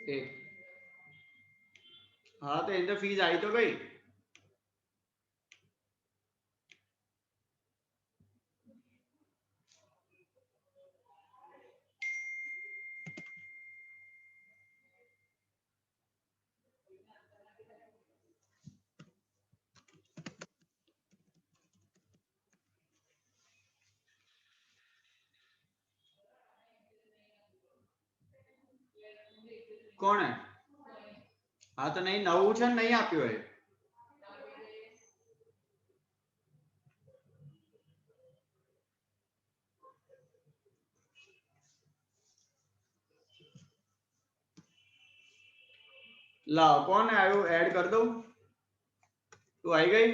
एक। हाँ तो इनसे फीस आई तो गई। કોણ હે? હા તો નહીં, નવું છે ને, નહીં આપ્યું હોય. લાવ, કોણ આવ્યું? એડ કરી દઉં. તું આવી ગઈ?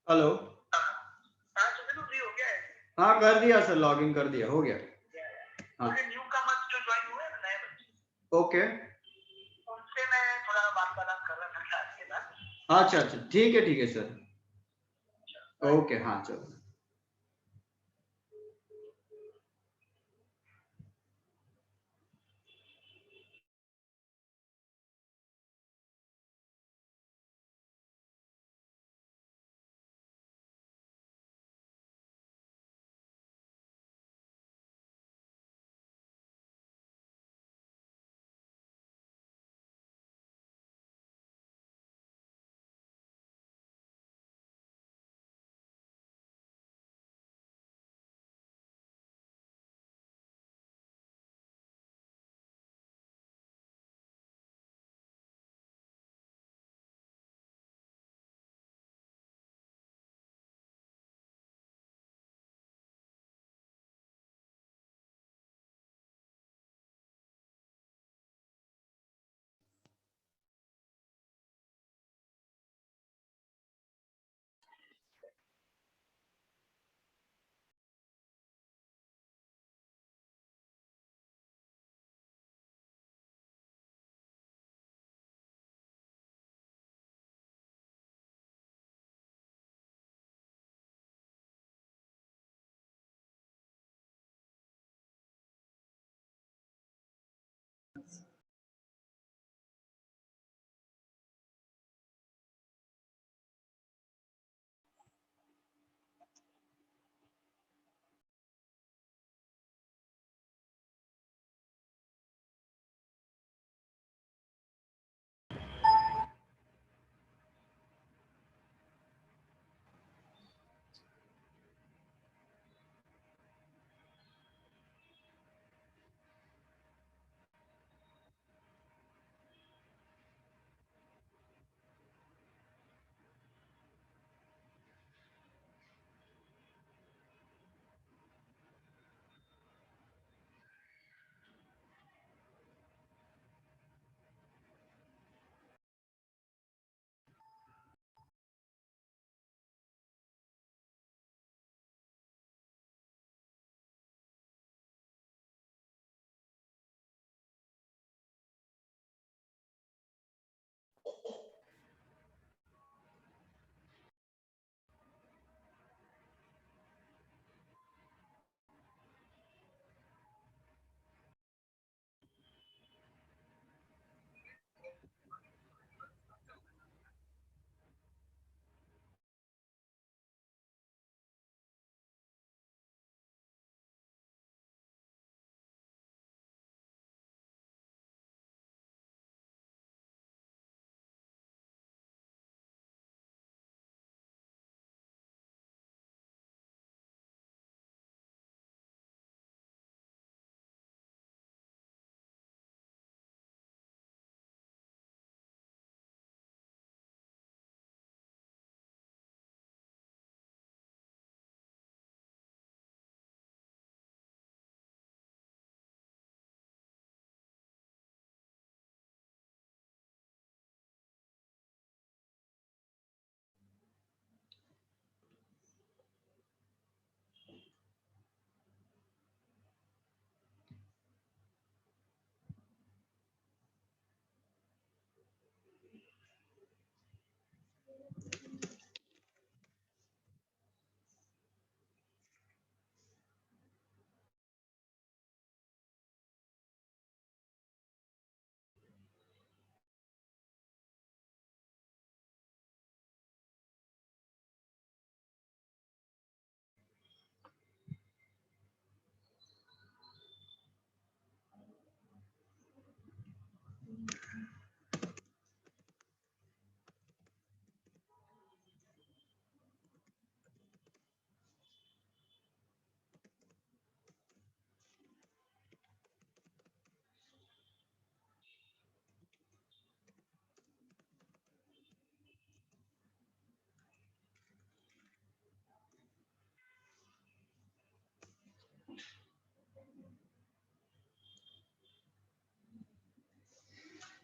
हेलो. हाँ कर दिया सर, लॉगिन कर दिया, हो गया. हाँ न्यू कमर्स जो ज्वाइन हुए ना नए बच्चे, ओके, उनसे मैं थोड़ा वार्तालाप कर रहा था क्लास के बाद. अच्छा अच्छा, ठीक है सर. ओके, हाँ चलो.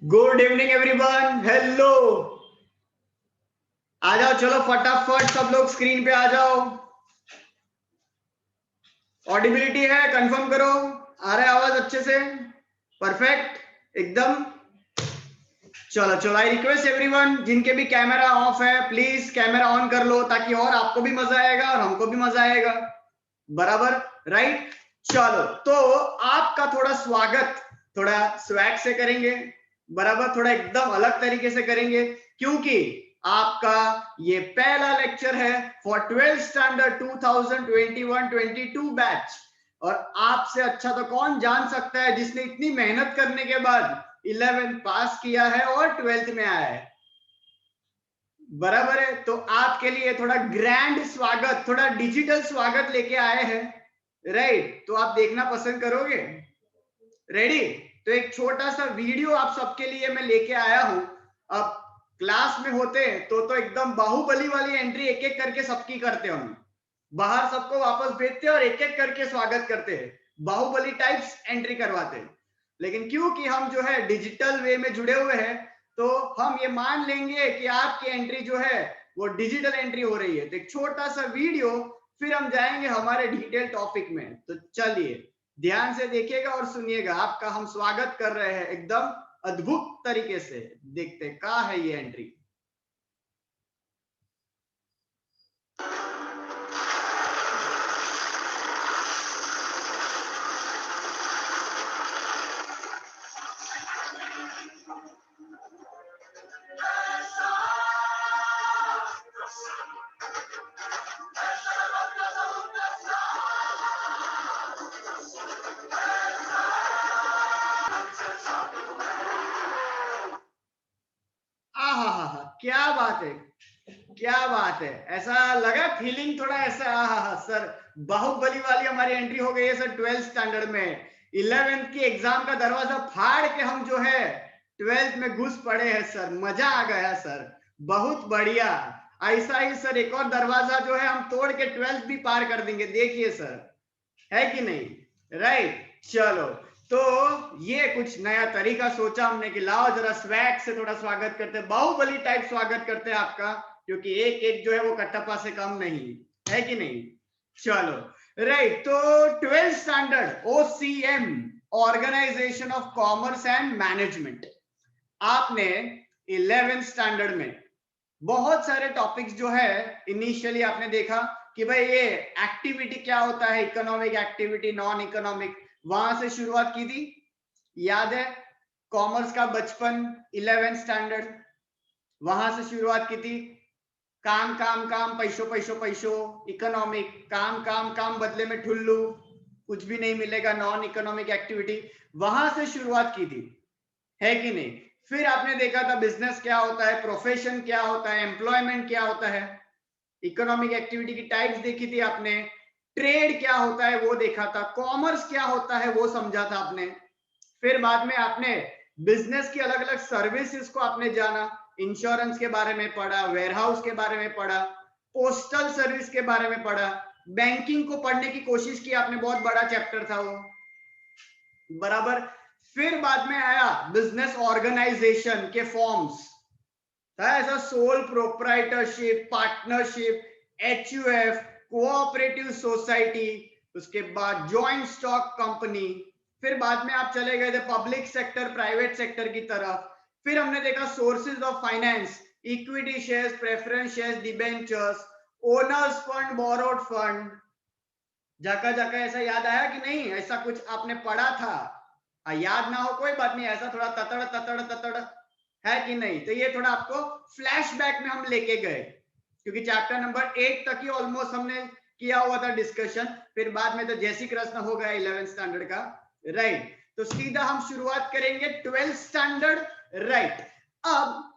Good evening everyone, hello. आ जाओ, चलो फटाफट सब लोग स्क्रीन पे आ जाओ। ऑडिबिलिटी है, कंफर्म करो। आ रहा है आवाज अच्छे से? परफेक्ट, एकदम। चलो चलो, आई रिक्वेस्ट एवरीवन, जिनके भी कैमरा ऑफ है प्लीज कैमरा ऑन कर लो, ताकि और आपको भी मजा आएगा और हमको भी मजा आएगा। बराबर, राइट। चलो, तो आपका थोड़ा स्वागत थोड़ा स्वैग से करेंगे। बराबर, थोड़ा एकदम अलग तरीके से करेंगे, क्योंकि आपका ये पहला लेक्चर है फॉर 12th स्टैंडर्ड 2021-22 बैच। और आपसे अच्छा तो कौन जान सकता है जिसने इतनी मेहनत करने के बाद 11th पास किया है और 12th में आया है। बराबर है, तो आपके लिए थोड़ा ग्रैंड स्वागत, थोड़ा डिजिटल स्वागत लेके आए हैं, राइट। तो आप देखना पसंद करोगे? रेडी? तो एक छोटा सा वीडियो आप सबके लिए मैं लेके आया हूं। अब क्लास में होते तो एकदम बाहुबली वाली एंट्री एक एक करके सबकी करते हम, बाहर सबको वापस भेजते और एक एक करके स्वागत करते हैं, बाहुबली टाइप्स एंट्री करवाते हैं। लेकिन क्योंकि हम जो है डिजिटल वे में जुड़े हुए हैं, तो हम ये मान लेंगे कि आपकी एंट्री जो है वो डिजिटल एंट्री हो रही है। तो एक छोटा सा वीडियो, फिर हम जाएंगे हमारे डिटेल टॉपिक में। तो चलिए ध्यान से देखिएगा और सुनिएगा, आपका हम स्वागत कर रहे हैं एकदम अद्भुत तरीके से। देखते कहाँ है ये एंट्री। क्या बात है, क्या बात है। ऐसा लगा फीलिंग थोड़ा ऐसा, सर बाहुबली वाली हमारी एंट्री हो गई है सर 12th स्टैंडर्ड में। 11th की एग्जाम का दरवाजा फाड़ के हम जो है 12th में घुस पड़े हैं सर, मजा आ गया सर, बहुत बढ़िया। ऐसा ही सर एक और दरवाजा जो है हम तोड़ के 12th भी पार कर देंगे, देखिए सर, है कि नहीं? राइट। चलो, तो ये कुछ नया तरीका सोचा हमने कि लाओ जरा स्वैग से थोड़ा स्वागत करते हैं, बाहुबली टाइप स्वागत करते हैं आपका, क्योंकि एक एक जो है वो कटप्पा से कम नहीं है, कि नहीं? चलो, राइट। तो 12th standard OCM, organisation of commerce and management, आपने 11th स्टैंडर्ड में बहुत सारे टॉपिक्स जो है इनिशियली आपने देखा कि भाई ये एक्टिविटी क्या होता है, इकोनॉमिक एक्टिविटी, नॉन इकोनॉमिक, वहां से शुरुआत की थी, याद है? कॉमर्स का बचपन 11th स्टैंडर्ड, वहां से शुरुआत की थी। काम काम काम, पैसो पैसो पैसो, इकोनॉमिक, काम काम काम बदले में ठुल्लू, कुछ भी नहीं मिलेगा, नॉन इकोनॉमिक एक्टिविटी, वहां से शुरुआत की थी, है कि नहीं? फिर आपने देखा था बिजनेस क्या होता है, प्रोफेशन क्या होता है, एम्प्लॉयमेंट क्या होता है, इकोनॉमिक एक्टिविटी की टाइप्स देखी थी आपने, ट्रेड क्या होता है वो देखा था, कॉमर्स क्या होता है वो समझा था आपने। फिर बाद में आपने बिजनेस की अलग अलग सर्विसेज को आपने जाना, इंश्योरेंस के बारे में पढ़ा, वेयरहाउस के बारे में पढ़ा, पोस्टल सर्विस के बारे में पढ़ा, बैंकिंग को पढ़ने की कोशिश की आपने, बहुत बड़ा चैप्टर था वो। बराबर। फिर बाद में आया बिजनेस ऑर्गेनाइजेशन के फॉर्म्स, था ऐसा sole proprietorship, partnership, HUF, cooperative society, उसके बाद जॉइंट स्टॉक कंपनी। फिर बाद में आप चले गए थे पब्लिक सेक्टर, प्राइवेट सेक्टर की तरफ। फिर हमने देखा sources of finance, equity shares, preference shares, debentures, owner's fund, borrowed fund. जाका जाका ऐसा याद आया कि नहीं? ऐसा कुछ आपने पढ़ा था? याद ना हो कोई बात नहीं, ऐसा थोड़ा ततड़ ततड़ ततड़, है कि नहीं? तो ये थोड़ा आपको फ्लैशबैक में हम लेके गए, क्योंकि चैप्टर नंबर 8 तक ही ऑलमोस्ट हमने किया हुआ था डिस्कशन, फिर बाद में तो जैसी कृष्ण हो गया 11th स्टैंडर्ड का, राइट। तो सीधा हम शुरुआत करेंगे 12th स्टैंडर्ड, राइट। अब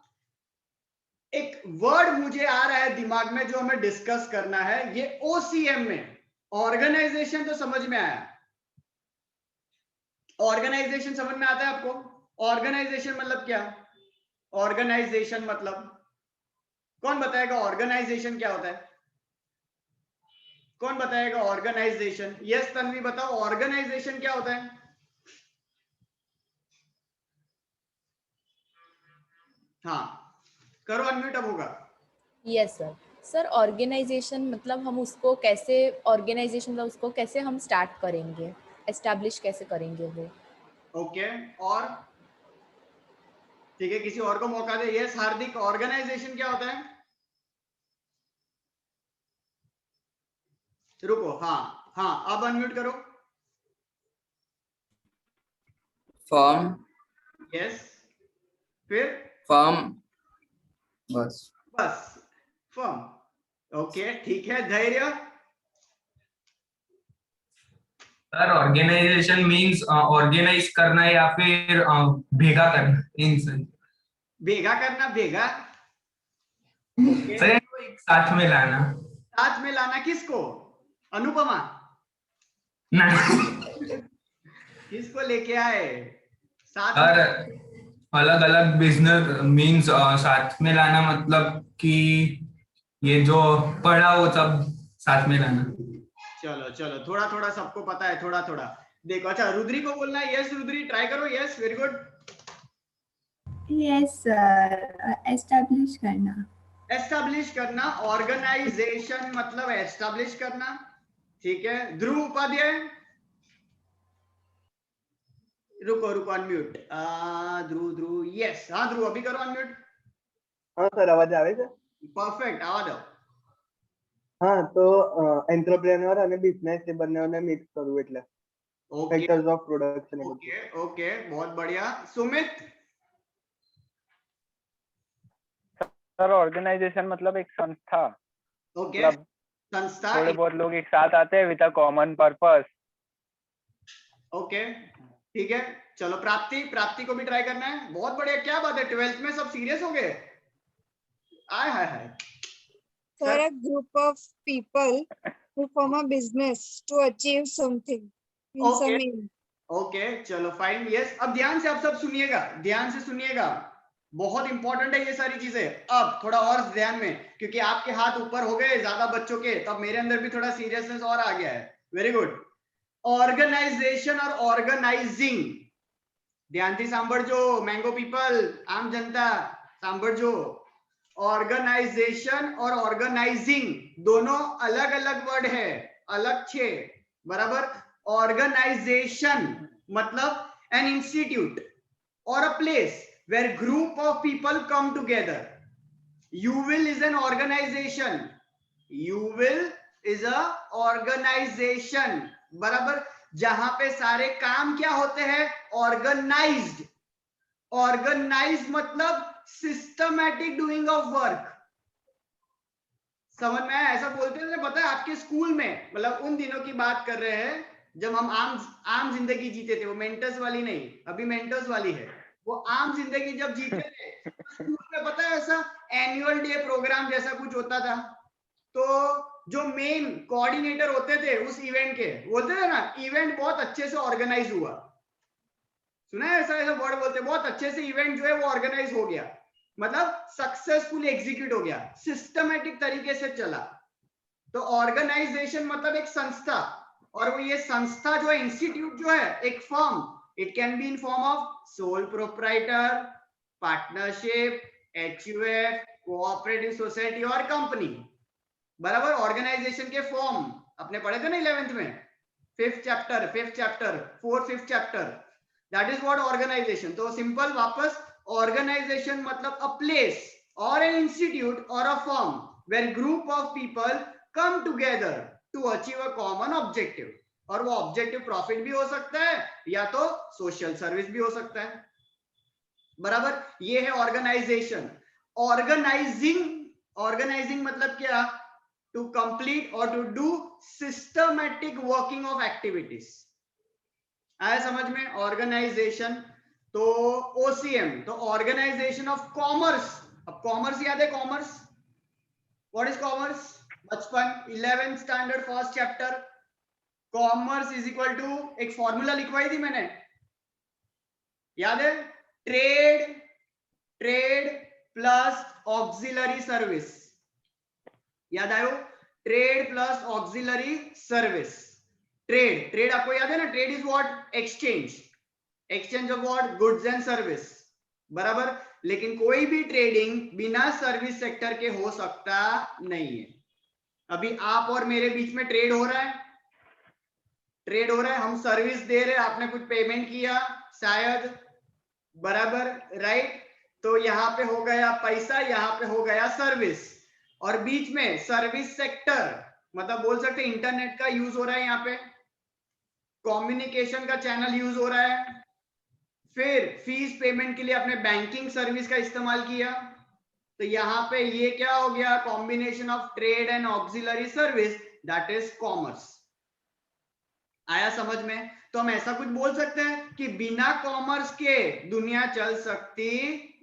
एक वर्ड मुझे आ रहा है दिमाग में जो हमें डिस्कस करना है, ये OCM में ऑर्गेनाइजेशन तो समझ में आया, ऑर्गेनाइजेशन समझ में आता है आपको? ऑर्गेनाइजेशन मतलब क्या? ऑर्गेनाइजेशन मतलब कौन बताएगा ऑर्गेनाइजेशन क्या होता है? कौन बताएगा ऑर्गेनाइजेशन? यस तन्वी बताओ, ऑर्गेनाइजेशन क्या होता है? हाँ करो अनम्यूट, अब होगा। Yes sir. सर ऑर्गेनाइजेशन मतलब हम उसको कैसे, ऑर्गेनाइजेशन मतलब उसको कैसे हम स्टार्ट करेंगे, एस्टैब्लिश कैसे करेंगे वो? ओके, और ठीक है, किसी और को मौका दे। यस हार्दिक, ऑर्गेनाइजेशन क्या होता है? रुको, हाँ हाँ अब अनम्यूट करो। फॉर्म। यस, फिर फॉर्म, बस। बस फर्म। ओके ठीक है, धैर्य। सर ऑर्गेनाइजेशन मींस ऑर्गेनाइज करना या फिर भेगा करना इन भेगा करना, भेगा। ओके, सर इनको एक साथ में लाना। साथ में लाना किसको? अनुपमा नहीं किसको लेके आए साथ सर, में? अलग अलग बिजनेस मींस साथ में लाना मतलब कि ये जो पढ़ा वो सब साथ में लाना। चलो चलो, थोड़ा थोड़ा सबको पता है, थोड़ा थोड़ा देखो। अच्छा रुद्री को बोलना है। यस रुद्री, ट्राई करो। Yes, very good. Yes sir, establish करना। एस्टैब्लिश करना, ऑर्गेनाइजेशन मतलब एस्टैब्लिश करना। ठीक है, ध्रुव उपाध्याय। रुको रुको, अनम्यूट। ध्रुव ध्रुव, यस, हाँ ध्रुव अभी करो अनम्यूट। हाँ सर, अवाज આવે છે? परफेक्ट, आवाज दो। હા તો એન્ટરપ્રેન્યોર અને બિઝનેસ એ બંનેને મિક્સ કરવું એટલે okay factors of production. Okay okay, बहुत बढ़िया। सुमित। सर ऑर्गेनाइजेशन मतलब एक संस्था, ओके, मतलब संस्था। थोड़े बहुत लोग एक साथ आते हैं with a common purpose. Okay ठीक है, चलो प्राप्ति, प्राप्ति को भी ट्राई करना है। बहुत बढ़िया, क्या बात है, 12th में सब सीरियस हो गए। आय हाय हाय। For a group of people who form a business to achieve something in some aim. Okay चलो फाइन, यस। अब ध्यान से आप सब सुनिएगा, ध्यान से सुनिएगा, बहुत इंपॉर्टेंट है ये सारी चीजें। अब थोड़ा और ध्यान में, क्योंकि आपके हाथ ऊपर हो गए ज्यादा बच्चों के, तब मेरे अंदर भी थोड़ा सीरियसनेस और आ गया है। Very good. ऑर्गेनाइजेशन और ऑर्गेनाइजिंग, ध्यान से सांभळजो मैंगो पीपल, आम जनता सांभळजो। ऑर्गेनाइजेशन और ऑर्गेनाइजिंग दोनों अलग अलग वर्ड है, अलग छे, बराबर। ऑर्गेनाइजेशन मतलब एन इंस्टीट्यूट और a place where group of people come together. You will is an organization, you will is a organization, बराबर, जहां पे सारे काम क्या होते हैं? ऑर्गेनाइज्ड। ऑर्गेनाइज मतलब सिस्टमैटिक डूइंग ऑफ वर्क। समझ में आया? ऐसा बोलते हैं, पता है आपके स्कूल में, मतलब उन दिनों की बात कर रहे हैं जब हम आम जिंदगी जीते थे, वो मेंटर्स वाली नहीं, अभी मेंटर्स वाली है। वो आम जिंदगी जब जीते थे तो स्कूल में पता है ऐसा एनुअल डे प्रोग्राम जैसा कुछ होता था, तो जो मेन कोऑर्डिनेटर होते थे उस इवेंट के, बोलते थे ना इवेंट बहुत अच्छे से ऑर्गेनाइज हुआ। सुना है ऐसा, ऐसा वर्ड बोलते हैं, बहुत अच्छे से इवेंट जो है वो ऑर्गेनाइज हो गया, मतलब सक्सेसफुली एग्जीक्यूट हो गया, सिस्टमैटिक तरीके से चला। तो ऑर्गेनाइजेशन मतलब एक संस्था, और वो ये संस्था जो है, इंस्टीट्यूट जो है, एक firm, it can be in form of sole proprietor, partnership, HUF, cooperative society और कंपनी, बराबर। ऑर्गेनाइजेशन के फॉर्म अपने पढ़े थे ना 11th में, 5th chapter, 4th 5th chapter, that is what organisation. तो सिंपल वापस, ऑर्गेनाइजेशन मतलब अ प्लेस और एन इंस्टीट्यूट और a firm where group of people come together to achieve a common objective. और वो ऑब्जेक्टिव प्रॉफिट भी हो सकता है या तो सोशल सर्विस भी हो सकता है, बराबर। ये है ऑर्गेनाइजेशन। ऑर्गेनाइजिंग, ऑर्गेनाइजिंग मतलब क्या? टू कंप्लीट और to do systematic working of activities. आया समझ में? ऑर्गेनाइजेशन। तो ओसीएम तो ऑर्गेनाइजेशन ऑफ कॉमर्स। अब कॉमर्स याद है? Commerce, what is commerce? बचपन 11th standard 1st chapter, commerce is equal to, एक फॉर्मूला लिखवाई थी मैंने, याद है? Trade, trade plus auxiliary service, याद आयो? Trade plus auxiliary service. Trade, trade आपको याद है ना? Trade is what? Exchange, exchange of what? Goods and service, बराबर। लेकिन कोई भी ट्रेडिंग बिना सर्विस सेक्टर के हो सकता नहीं है। अभी आप और मेरे बीच में ट्रेड हो रहा है, हम सर्विस दे रहे हैं, आपने कुछ पेमेंट किया शायद, बराबर, राइट। तो यहाँ पे हो गया पैसा, यहाँ पे हो गया सर्विस, और बीच में सर्विस सेक्टर मतलब बोल सकते इंटरनेट का यूज हो रहा है, यहाँ पे कम्युनिकेशन का चैनल यूज हो रहा है, फिर फीस पेमेंट के लिए आपने बैंकिंग सर्विस का इस्तेमाल किया। तो यहाँ पे ये क्या हो गया, combination of trade and auxiliary service, that is commerce. आया समझ में? तो हम ऐसा कुछ बोल सकते हैं कि बिना कॉमर्स के दुनिया चल सकती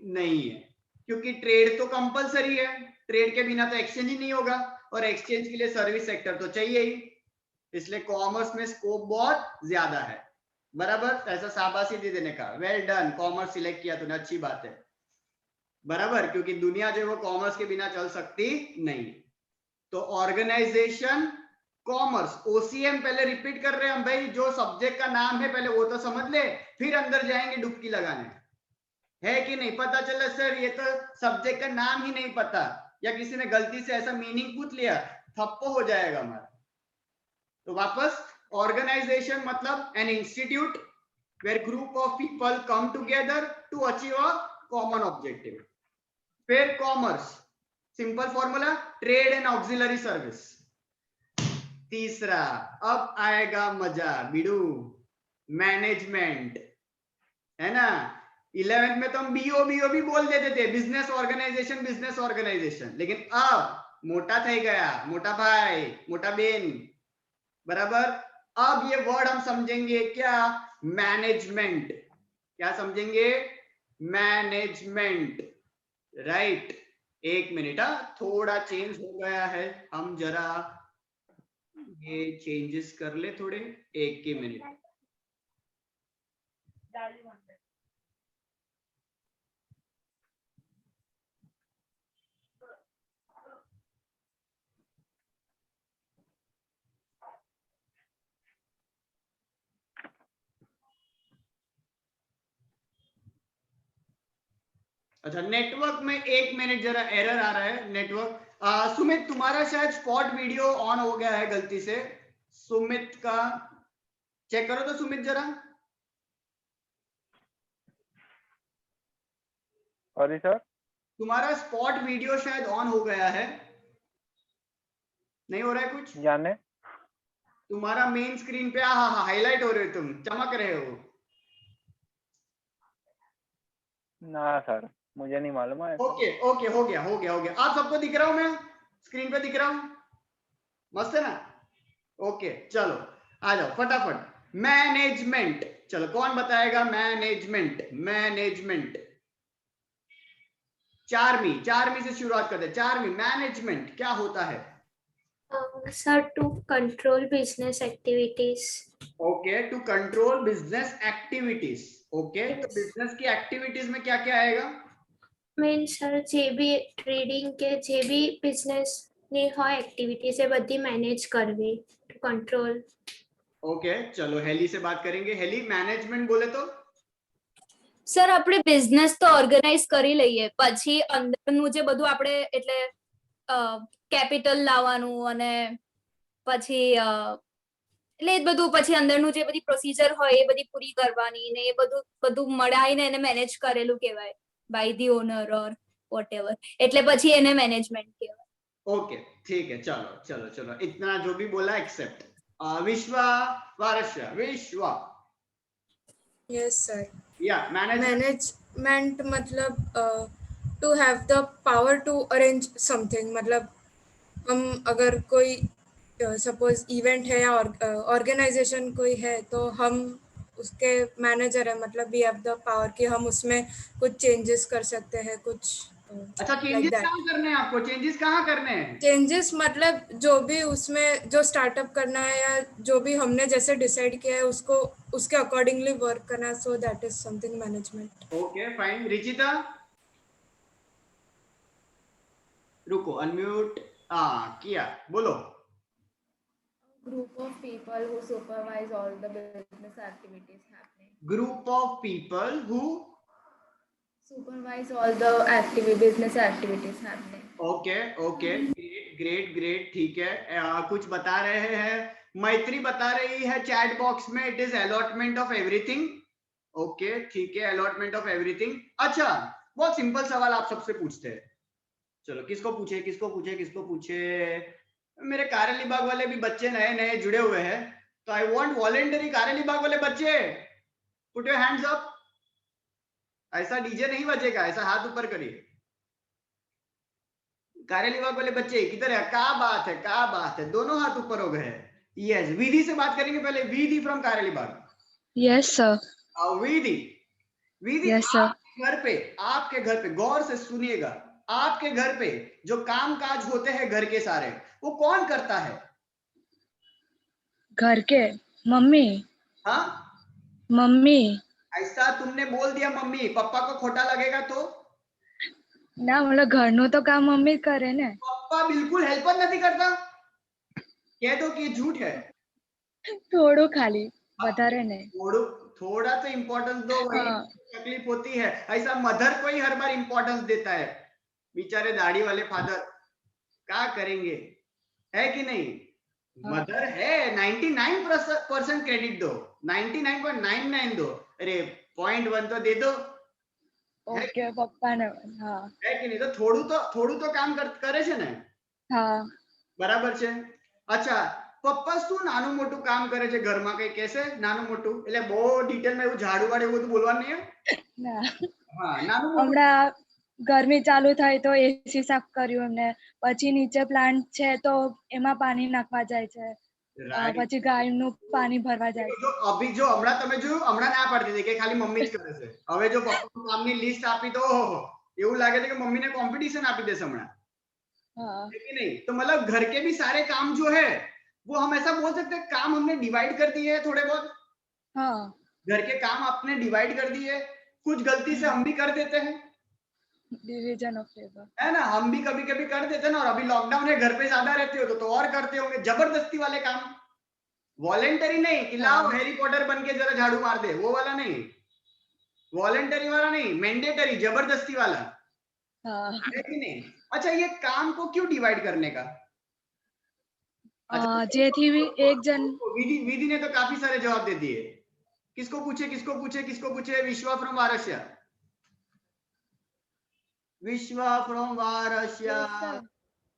नहीं है, क्योंकि ट्रेड तो कंपलसरी है, ट्रेड के बिना तो एक्सचेंज ही नहीं होगा, और एक्सचेंज के लिए सर्विस सेक्टर तो चाहिए ही, इसलिए कॉमर्स में स्कोप बहुत ज्यादा है, बराबर। ऐसा शाबाशी दे देने का, वेल डन, कॉमर्स सिलेक्ट किया तूने, अच्छी बात है, बराबर, क्योंकि दुनिया जो है वो कॉमर्स के बिना चल सकती नहीं। तो ऑर्गेनाइजेशन कॉमर्स, ओसीएम पहले रिपीट कर रहे हैं हम भाई, जो सब्जेक्ट का नाम है पहले वो तो समझ ले, फिर अंदर जाएंगे डुबकी लगाने, है कि नहीं? पता चला सर ये तो सब्जेक्ट का नाम ही नहीं पता, या किसी ने गलती से ऐसा मीनिंग पूछ लिया, थप्पो हो जाएगा हमारा। तो वापस, ऑर्गेनाइजेशन मतलब an institute where group of people come together to achieve a common objective. फिर commerce, simple formula, trade and auxiliary service. तीसरा, अब आएगा मजा बिडू, मैनेजमेंट, है ना। 11th में तो हम बीओ भी बोल देते थे, बिजनेस ऑर्गेनाइजेशन, लेकिन अब मोटा थे गया, मोटा भाई, मोटा बेन, बराबर। अब ये वर्ड हम समझेंगे क्या, मैनेजमेंट। क्या समझेंगे? Management, right. एक मिनट, थोड़ा चेंज हो गया है, हम जरा ये चेंजेस कर ले थोड़े, एक ही मिनट। अच्छा, नेटवर्क में एक मिनट, जरा एरर आ रहा है नेटवर्क। सुमित, तुम्हारा शायद स्पॉट वीडियो ऑन हो गया है गलती से, सुमित का चेक करो तो सुमित जरा। सॉरी सर, तुम्हारा स्पॉट वीडियो शायद ऑन हो गया है, नहीं हो रहा है कुछ? जाने तुम्हारा मेन स्क्रीन पे हाँ हाईलाइट हो रहे हो, तुम चमक रहे हो। ना सर, मुझे नहीं मालूम है। ओके ओके, हो गया। आप सबको दिख रहा हूं मैं, स्क्रीन पे दिख रहा हूं, मस्त है ना? ओके चलो आ जाओ फटाफट। मैनेजमेंट, चलो कौन बताएगा मैनेजमेंट? चारमी से शुरुआत करते हैं। चारमी, मैनेजमेंट क्या होता है? Sir, to control business activities. Okay, to control business activities. Okay, तो बिजनेस की एक्टिविटीज में क्या क्या आएगा? Means sir, જે બી trading કે જે બી business ની હોય activities એ બધી manage કરવી, to control. ओके चलो हेली से बात करेंगे। हेली, मैनेजमेंट बोले तो? સર આપણે બિઝનેસ તો ઓર્ગેનાઇઝ કરી લઈએ, પછી અંદરનું જે બધું આપણે એટલે કેપિટલ લાવવાનું અને પછી એટલે એ બધું પછી અંદરનું જે બધી પ્રોસિજર હોય એ બધી પૂરી કરવાની ને એ બધું મળાઈને એને મેનેજ કરેલું કહેવાય by the owner or whatever, એટલે પછી એને મેનેજમેન્ટ કહેવાય. ओके ठीक है, चलो इतना जो भी बोला एक्सेप्ट। विश्वा वारस्य, विश्वा। Yes, sir. या Management मतलब to have the power to arrange something, मतलब हम अगर कोई सपोज इवेंट है या ऑर्गेनाइजेशन कोई है तो हम उसके मैनेजर है, मतलब वी हैव द पावर कि हम उसमें कुछ चेंजेस कर सकते हैं, कुछ अच्छा, चेंजेस कहाँ करने हैं आपको? चेंजेस कहाँ करने हैं? चेंजेस मतलब जो भी उसमें जो स्टार्टअप करना है या जो भी हमने जैसे डिसाइड किया है उसको उसके अकॉर्डिंगली वर्क करना, so that is something management. Okay fine. Richita, रुको, अनम्यूट किया, बोलो। Group of people who supervise all the business activities happening. Group of people who Supervise all the business activities happening. Okay okay, great great great, ठीक है। कुछ बता रहे हैं, मैत्री बता रही है चैट बॉक्स में, it is allotment of everything. Okay ठीक है, अलॉटमेंट ऑफ एवरीथिंग। अच्छा, बहुत सिंपल सवाल आप सबसे पूछते हैं। चलो किसको पूछे किसको पूछे किसको पूछे? मेरे कारेली बाग वाले भी बच्चे नए नए जुड़े हुए हैं, तो आई वांट वॉलेंटरी कारेली बाग वाले बच्चे, पुट योर हैंड्स अप। ऐसा डीजे नहीं बजेगा, ऐसा हाथ ऊपर करिए। कारेली बाग वाले बच्चे किधर है? क्या बात है, क्या बात है, दोनों हाथ ऊपर हो गए हैं। यस, विधि से बात करेंगे पहले। Vidhi from Karelibaug. Yes sir. Vidhi, Vidhi yes sir. आपके घर पे गौर से सुनिएगा, आपके घर पे जो काम काज होते हैं घर के सारे, वो कौन करता है? घर के मम्मी। हाँ, मम्मी। ऐसा तुमने बोल दिया मम्मी, पप्पा को खोटा लगेगा तो? ना मतलब घरનું તો કામ મમ્મી જ કરે ને। पप्पा बिल्कुल हेल्प नहीं करता, कह दो कि ये झूठ है। થોડું ખાલી, વધારે નહીં। थोड़ा तो इम्पोर्टेंस दो, वही तकलीफ होती है। ऐसा मदर को ही हर बार इम्पोर्टेंस देता है, बेचारे दाढ़ी वाले फादर क्या करेंगे, है कि नहीं? मदर है, 99% क्रेडिट दो, 99.99 दो, अरे 0.1 तो दे दो। ઓકે પપ્પા ને। हाँ है कि नहीं? तो થોડું તો કામ કરે છે ને। हाँ બરાબર છે। अच्छा, પપ્પા શું નાનું મોટું કામ કરે છે ઘરમાં, કઈ કહેશે? નાનું મોટું એટલે બહુ ડિટેલમાં એવું ઝાડુ વાળે એવું બધું બોલવાનું નહીં ના। હા, નાનું મોટું। હમણાં ગરમી ચાલુ થઈ તો એસી સાફ કર્યું એમને, પછી નીચે પ્લાન્ટ છે તો એમાં પાણી નાખવા જાય છે, પછી ગાયનું પાણી ભરવા જાય છે। જો હમણાં તમે જોયું, હમણાં ના પાડતી હતી કે ખાલી મમ્મી જ કરે છે, હવે જો પપ્પાનું કામની લિસ્ટ આપી તો ઓહો, એવું લાગે છે કે મમ્મીને કોમ્પિટિશન આપી દેશે હમણાં, है कि नहीं? तो मतलब घर के भी सारे काम जो है वो हम ऐसा बोल सकते हैं, काम हमने डिवाइड कर दिए है थोड़े बहुत। हाँ, घर के काम आपने डिवाइड कर दिए, कुछ गलती से हम भी कर देते हैं, डिवीजन ऑफ लेबर है ना? हम भी कभी कभी कर देते हैं ना, और अभी लॉकडाउन है, घर पे ज्यादा रहते हो तो और करते होंगे जबरदस्ती वाले काम, वॉलेंटरी नहीं कि लाओ हैरी पॉटर बन के जरा झाड़ू मार दे, वो वाला नहीं, वॉलेंटरी वाला नहीं, मैंडेटरी जबरदस्ती वाला, है कि नहीं? अच्छा, ये काम को क्यों डिवाइड करने का? जेथी भी एक जन। विधि ने तो काफी सारे जवाब दे दिए। किसको पूछे किसको पूछे किसको पूछे? विश्वा फ्रॉम वारसिया, विश्वा फ्रॉम वारसिया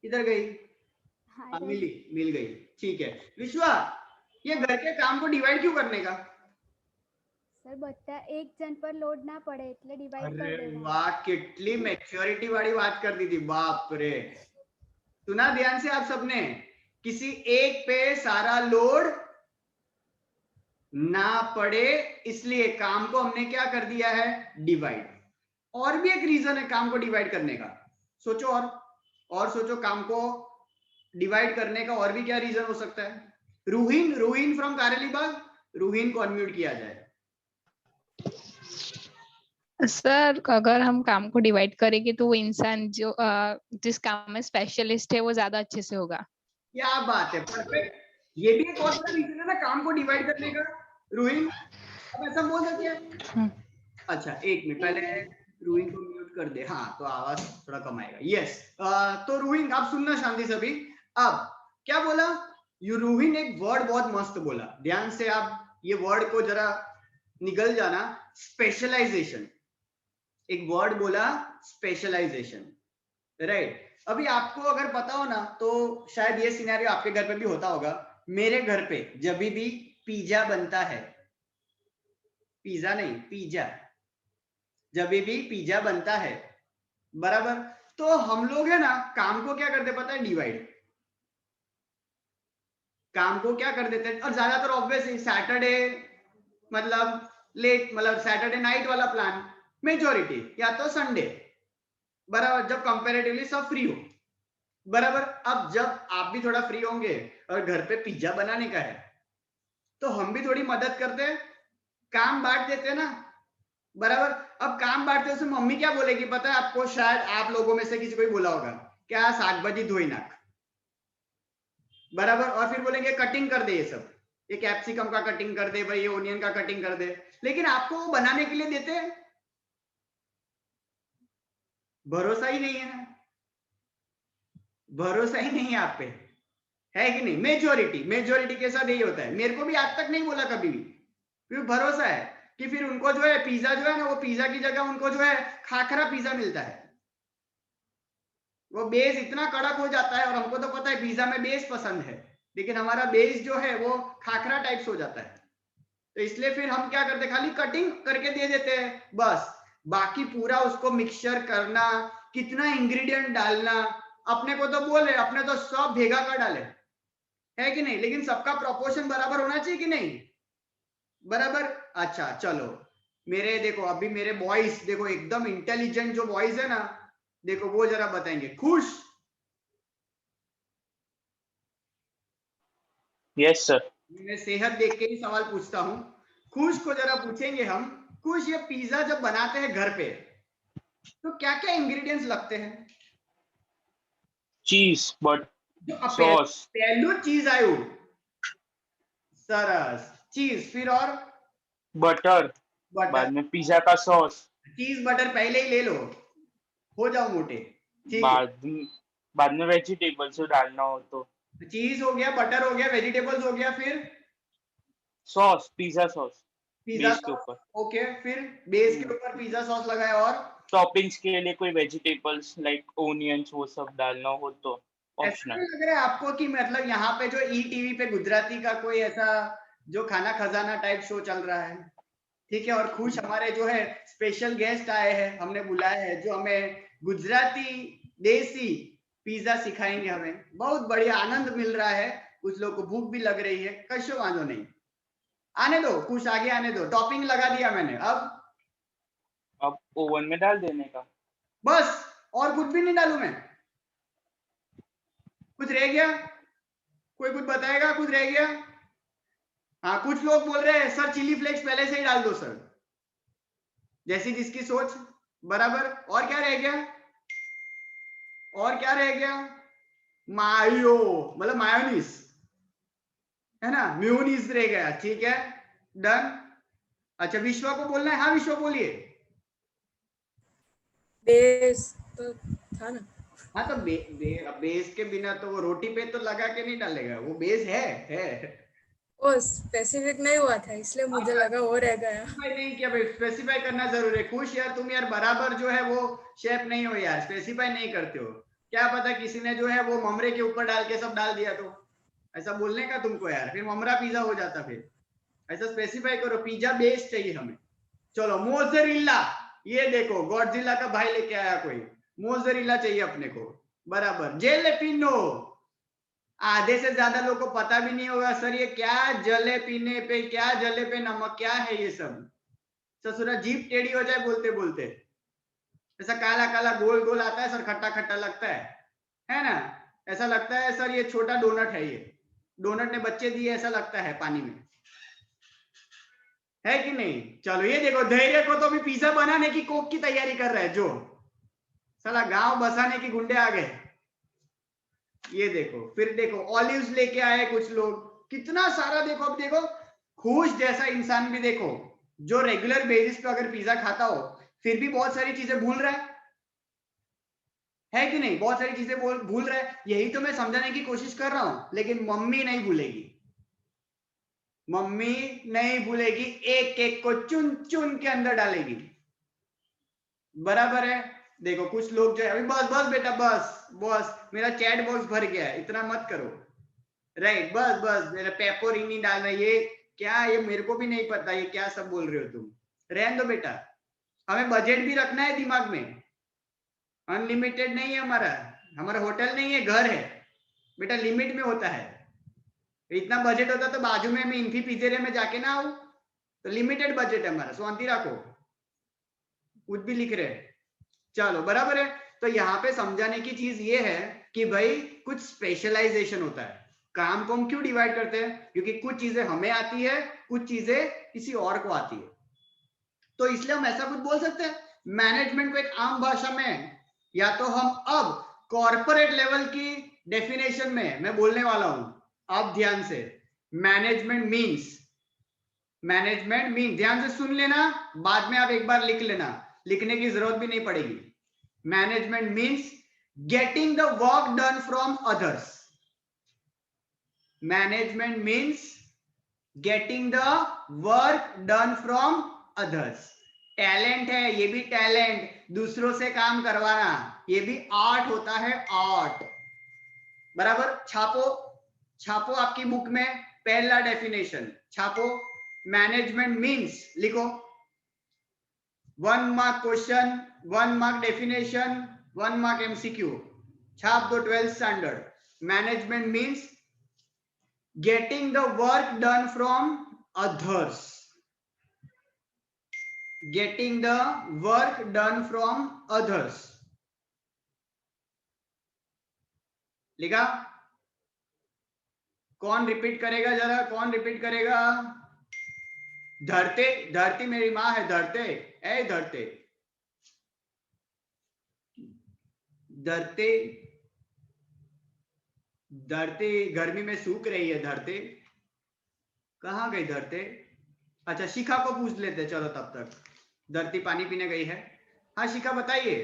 किधर गई? हाँ, मिल गई, ठीक है। विश्वा, ये घर के काम को डिवाइड क्यों करने का? सर बच्चा एक जन पर लोड ना पड़े એટલે ડિવાઇડ कर देना। वाह, कितनी मैच्योरिटी वाली बात कर दी थी, बाप रे। सुना ध्यान से आप सबने, किसी एक पे सारा लोड ना पड़े, इसलिए काम को हमने क्या कर दिया है? डिवाइड। और भी एक रीजन है काम को डिवाइड करने का, सोचो और सोचो, काम को डिवाइड करने का और भी क्या रीजन हो सकता है? रूहीन फ्रॉम कारेली बाग, रूहीन को अनम्यूट किया जाए। सर, अगर हम काम को डिवाइड करेंगे तो वो इंसान जो जिस काम में स्पेशलिस्ट है वो ज्यादा अच्छे से होगा। क्या बात है, परफेक्ट। ये भी एक और बड़ा रीजन है ना काम को डिवाइड करने का, रूहीन, अब ऐसा बोल सकते हैं। अच्छा, एक मिनट, पहले रूहीन को म्यूट कर दे, हाँ तो आवाज थोड़ा कम आएगा। यस, तो रूहीन आप सुनना शांति से अभी। अब क्या बोला? रूहीन एक वर्ड बहुत मस्त बोला, ध्यान से आप ये वर्ड को जरा निकल जाना, स्पेशलाइजेशन। एक वर्ड बोला, स्पेशलाइजेशन, राइट? अभी आपको अगर पता हो ना तो शायद ये सिनेरियो आपके घर पे भी होता होगा। मेरे घर पे जब भी पिज्जा बनता है, पिज्जा नहीं पिज्जा, जब भी पिज्जा बनता है, बराबर, तो हम लोग है ना काम को क्या करते पता है? डिवाइड। काम को क्या कर देते हैं, और ज्यादातर ऑब्वियसली सैटरडे मतलब लेट, मतलब सैटरडे नाइट वाला प्लान, मेजॉरिटी, या तो संडे, बराबर, जब कंपैरेटिवली सब फ्री हो, बराबर। अब जब आप भी थोड़ा फ्री होंगे और घर पे पिज्जा बनाने का है, तो हम भी थोड़ी मदद करते हैं, काम बांट देते हैं ना, बराबर। अब काम बांटते हैं, मम्मी क्या बोलेगी पता है आपको? शायद आप लोगों में से किसी को भी बोला होगा, क्या शाकभाजी धोई नाक, बराबर, और फिर बोलेंगे कटिंग कर दे, ये सब, ये कैप्सिकम का कटिंग कर दे भाई, ये ओनियन का कटिंग कर दे, लेकिन आपको वो बनाने के लिए देते हैं? भरोसा ही नहीं है, भरोसा ही नहीं है आप पे, है कि नहीं? मेजोरिटी के साथ यही होता है। मेरे को भी आज तक नहीं बोला कभी भी, क्योंकि भरोसा है कि फिर उनको जो है पिज्जा जो है ना, वो पिज्जा की जगह उनको जो है खाखरा पिज्जा मिलता है। वो बेस इतना कड़क हो जाता है, और हमको तो पता है पिज्जा में बेस पसंद है, लेकिन हमारा बेस जो है वो खाखरा टाइप्स हो जाता है। तो इसलिए फिर हम क्या करते हैं, खाली कटिंग करके दे देते हैं बस। बाकी पूरा उसको मिक्सचर करना, कितना इंग्रेडिएंट डालना, अपने को तो बोले, अपने तो सब भेगा कर डाले, है कि नहीं? लेकिन सबका प्रोपोर्शन बराबर होना चाहिए कि नहीं? बराबर। अच्छा चलो, मेरे देखो अभी मेरे बॉयज देखो एकदम इंटेलिजेंट जो बॉयज है ना, देखो वो जरा बताएंगे। खुश? Yes sir. मैं सेहत देख के ही सवाल पूछता हूँ। खुश को जरा पूछेंगे हम, खुश ये पिज्जा जब बनाते हैं घर पे तो क्या क्या इंग्रेडिएंट्स लगते हैं? चीज, बट सॉस, पहलू चीज आयु, सरस, चीज, फिर और बटर, बाद में पिज्जा का सॉस, चीज बटर पहले ही ले लो, हो जाओ मोटे। ठीक है, बाद में वेजिटेबल्स डालना हो तो चीज हो गया, बटर हो गया, वेजिटेबल्स हो गया, फिर sauce, pizza sauce pizza base के ऊपर। ओके, फिर बेस के ऊपर पिज्जा सॉस लगाया, और टॉपिंग्स के लिए कोई वेजिटेबल्स लाइक ओनियंस वो सब डालना हो तो ऐसा ऑप्शनल। नहीं लग रहा है आपको कि मतलब यहाँ पे जो ईटीवी पे गुजराती का कोई ऐसा जो खाना खजाना टाइप शो चल रहा है? ठीक है, और खुश हमारे जो है स्पेशल गेस्ट आए हैं, हमने बुलाया है, जो हमें गुजराती देसी पिज्जा सिखाएंगे। हमें बहुत बढ़िया आनंद मिल रहा है, कुछ लोग को भूख भी लग रही है, कशो वांधो नहीं, आने दो खुश, आगे आने दो। टॉपिंग लगा दिया मैंने, अब ओवन में डाल देने का बस, और कुछ भी नहीं डालू मैं? कुछ रह गया? कोई कुछ बताएगा? कुछ रह गया? हाँ, कुछ लोग बोल रहे हैं सर चिली फ्लेक्स पहले से ही डाल दो सर, जैसी जिसकी सोच, बराबर। और क्या रह गया? और क्या रह गया? मायो मतलब मायोनीज, है ना, म्यूनीज रह गया। ठीक है, डन। अच्छा, विश्वा को बोलना है? हाँ विश्वा बोलिए। बेस तो था ना। हाँ तो बेस के बिना तो वो रोटी पे तो लगा के नहीं डालेगा, वो बेस है। वो स्पेसिफिक नहीं हुआ था, इसलिए मुझे लगा वो रह गया। नहीं किया भाई, स्पेसिफाई करना जरूरी है। खुश यार, तुम यार बराबर जो है वो शेफ नहीं हो यार, स्पेसिफाई नहीं करते हो। क्या पता किसी ने जो है वो ममरे के ऊपर डाल के सब डाल दिया, तो ऐसा बोलने का तुमको यार, फिर ममरा पिज्जा हो जाता। फिर ऐसा स्पेसिफाई करो, पिज्जा बेस चाहिए हमें। चलो, मोज़रेला, ये देखो गॉडजिला का भाई लेके आया कोई, मोज़रेला चाहिए अपने को, बराबर। जेलेपिनो, आधे से ज्यादा लोगों को पता भी नहीं होगा सर ये क्या जले पीने पे, क्या जले पे नमक, क्या है ये सब। ससुरा जीभ टेढ़ी हो जाए बोलते बोलते। ऐसा काला काला गोल गोल आता है सर, खट्टा खट्टा लगता है ना? ऐसा लगता है सर ये छोटा डोनट है, ये डोनट ने बच्चे दिए ऐसा लगता है पानी में, है कि नहीं? चलो ये देखो, धैर्य को तो अभी पिज्जा बनाने की कोक की तैयारी कर रहा है, जो साला गांव बसाने की गुंडे आ गए। ये देखो, फिर देखो ऑलिव्स लेके आए कुछ लोग, कितना सारा देखो। अब देखो, खुश जैसा इंसान भी देखो, जो रेगुलर बेसिस पे अगर पिज्जा खाता हो फिर भी बहुत सारी चीजें भूल रहा है कि नहीं? बहुत सारी चीजें भूल रहा है। यही तो मैं समझाने की कोशिश कर रहा हूं, लेकिन मम्मी नहीं भूलेगी, मम्मी नहीं भूलेगी, एक एक को चुन चुन के अंदर डालेगी, बराबर है। देखो कुछ लोग जो है अभी, बस बस बेटा बस, मेरा चैट बॉक्स भर गया है, इतना मत करो, राइट? बस मेरा पेपरोनी डालना, ये क्या, ये मेरे को भी नहीं पता ये क्या सब बोल रहे हो तुम, रहने दो बेटा। हमें बजट भी रखना है दिमाग में, अनलिमिटेड नहीं है हमारा होटल नहीं है, घर है बेटा, लिमिट में होता है। इतना बजट होता तो बाजू में मैं इन्फी पिज्जेरिया में जाके ना आऊं, तो लिमिटेड बजट है हमारा, शांति रखो, कुछ भी लिख रहे। चलो बराबर है। तो यहाँ पे समझाने की चीज ये है कि भाई कुछ स्पेशलाइजेशन होता है। काम को हम क्यों डिवाइड करते हैं? क्योंकि कुछ चीजें हमें आती है, कुछ चीजें किसी और को आती है। तो इसलिए हम ऐसा कुछ बोल सकते हैं मैनेजमेंट को एक आम भाषा में, या तो हम अब कॉर्पोरेट लेवल की डेफिनेशन में मैं बोलने वाला हूं, आप ध्यान से। मैनेजमेंट मीन्स, ध्यान से सुन लेना, बाद में आप एक बार लिख लेना, लिखने की जरूरत भी नहीं पड़ेगी। Management means getting the work done from others. Management means getting the work done from others. Talent है, ये भी टैलेंट, दूसरों से काम करवाना, ये भी आर्ट होता है, आर्ट. बराबर. छापो, छापो आपकी बुक में पहला डेफिनेशन छापो. मैनेजमेंट मीन्स लिखो. 1 mark question, 1 mark definition, 1 mark MCQ. छाप दो 12th standard. Management means getting the work done from others. Getting the work done from others. लिखा? कौन रिपीट करेगा जरा, कौन रिपीट करेगा? धरते, धरती मेरी माँ है, धरते, ऐ धरते, धरते, धरती गर्मी में सूख रही है. धरते कहाँ गई? धरते. अच्छा, शिखा को पूछ लेते चलो तब तक. धरती पानी पीने गई है. हाँ शिखा बताइए.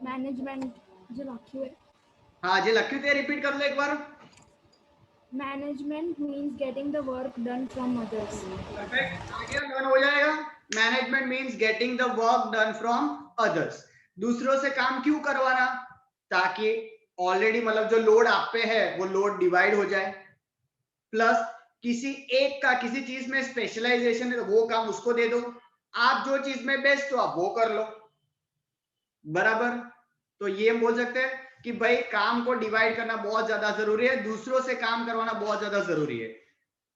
मैनेजमेंट जो लख्यू है. हाँ जो लख्यू थे, रिपीट कर लो एक बार. Management means getting the work done from others. Perfect, आगे डन हो जाएगा. Management means getting the work done from others. दूसरों से काम क्यों करवाना? ताकि ऑलरेडी मतलब जो लोड आप पे है वो लोड डिवाइड हो जाए. प्लस किसी एक का किसी चीज में स्पेशलाइजेशन है तो वो काम उसको दे दो. आप जो चीज में बेस्ट हो आप वो कर लो. बराबर. तो ये हम बोल सकते हैं कि भाई काम को डिवाइड करना बहुत ज्यादा जरूरी है, दूसरों से काम करवाना बहुत ज्यादा जरूरी है.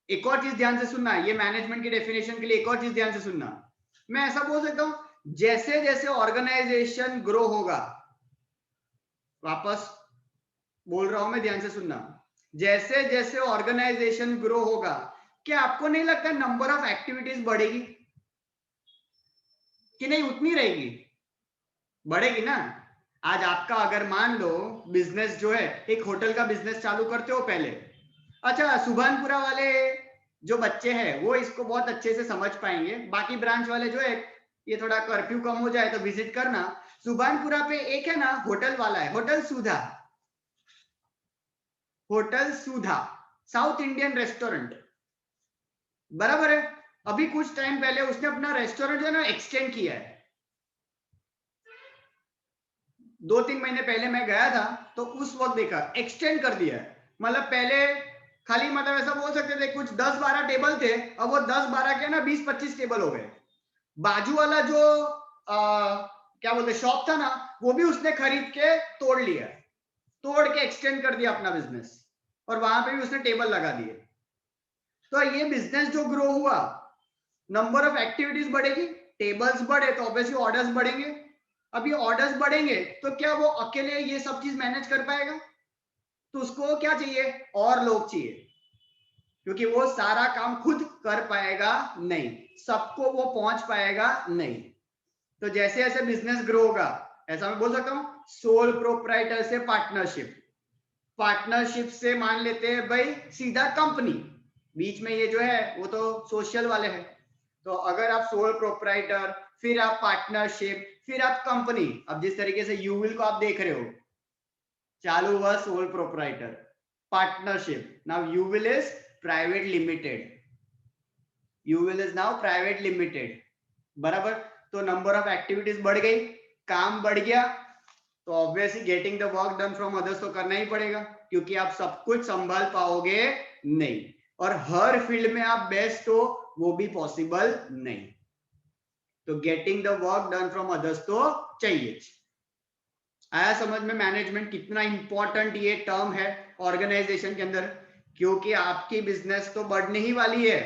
एक और चीज ध्यान से सुनना, ये मैनेजमेंट की डेफिनेशन के लिए एक और चीज ध्यान से सुनना. मैं ऐसा बोल सकता हूं, जैसे जैसे ऑर्गेनाइजेशन ग्रो होगा, वापस बोल रहा हूं मैं, ध्यान से सुनना, जैसे जैसे ऑर्गेनाइजेशन ग्रो होगा, क्या आपको नहीं लगता नंबर ऑफ एक्टिविटीज बढ़ेगी कि नहीं? उतनी रहेगी, बढ़ेगी ना. आज आपका अगर मान लो बिजनेस जो है, एक होटल का बिजनेस चालू करते हो पहले. अच्छा, सुभानपुरा वाले जो बच्चे हैं वो इसको बहुत अच्छे से समझ पाएंगे. बाकी ब्रांच वाले जो है, ये थोड़ा कर्फ्यू कम हो जाए तो विजिट करना. सुभानपुरा पे एक है ना होटल वाला है, होटल सुधा, होटल सुधा, साउथ इंडियन रेस्टोरेंट. बराबर है. अभी कुछ टाइम पहले उसने अपना रेस्टोरेंट जो है ना एक्सटेंड किया है. 2-3 महीने पहले मैं गया था तो उस वक्त देखा एक्सटेंड कर दिया है. मतलब पहले खाली मतलब ऐसा बोल सकते थे कुछ 10-12 टेबल थे, अब वो 10-12 के ना 20-25 टेबल हो गए. बाजू वाला जो क्या बोलते शॉप था ना, वो भी उसने खरीद के तोड़ लिया, तोड़ के एक्सटेंड कर दिया अपना बिजनेस, और वहां पे भी उसने टेबल लगा दिए. तो ये बिजनेस जो ग्रो हुआ, नंबर ऑफ एक्टिविटीज बढ़ेगी, टेबल्स बढ़े तो ऑब्वियसली ऑर्डर्स बढ़ेंगे. अब ये ऑर्डर्स बढ़ेंगे तो क्या वो अकेले ये सब चीज मैनेज कर पाएगा? तो उसको क्या चाहिए? और लोग चाहिए, क्योंकि वो सारा काम खुद कर पाएगा नहीं, सबको वो पहुंच पाएगा नहीं. तो जैसे जैसे बिजनेस ग्रो होगा, ऐसा मैं बोल सकता हूँ सोल प्रोप्राइटर से पार्टनरशिप, पार्टनरशिप से मान लेते हैं भाई सीधा कंपनी, बीच में ये जो है वो तो सोशल वाले हैं. तो अगर आप सोल प्रोप्राइटर, फिर आप पार्टनरशिप, फिर आप कंपनी. अब जिस तरीके से यूविल को आप देख रहे हो, चालू हुआ sole proprietor, partnership, now you will is private limited, you will is now private limited. बराबर. तो नंबर ऑफ एक्टिविटीज बढ़ गई, काम बढ़ गया, तो obviously getting the work done from others तो करना ही पड़ेगा, क्योंकि आप सब कुछ संभाल पाओगे नहीं, और हर फील्ड में आप बेस्ट हो वो भी पॉसिबल नहीं. तो getting the work done from others तो चाहिए. आया समझ में मैनेजमेंट कितना इंपॉर्टेंट ये टर्म है ऑर्गेनाइजेशन के अंदर? क्योंकि आपकी बिजनेस तो बढ़ने ही वाली है,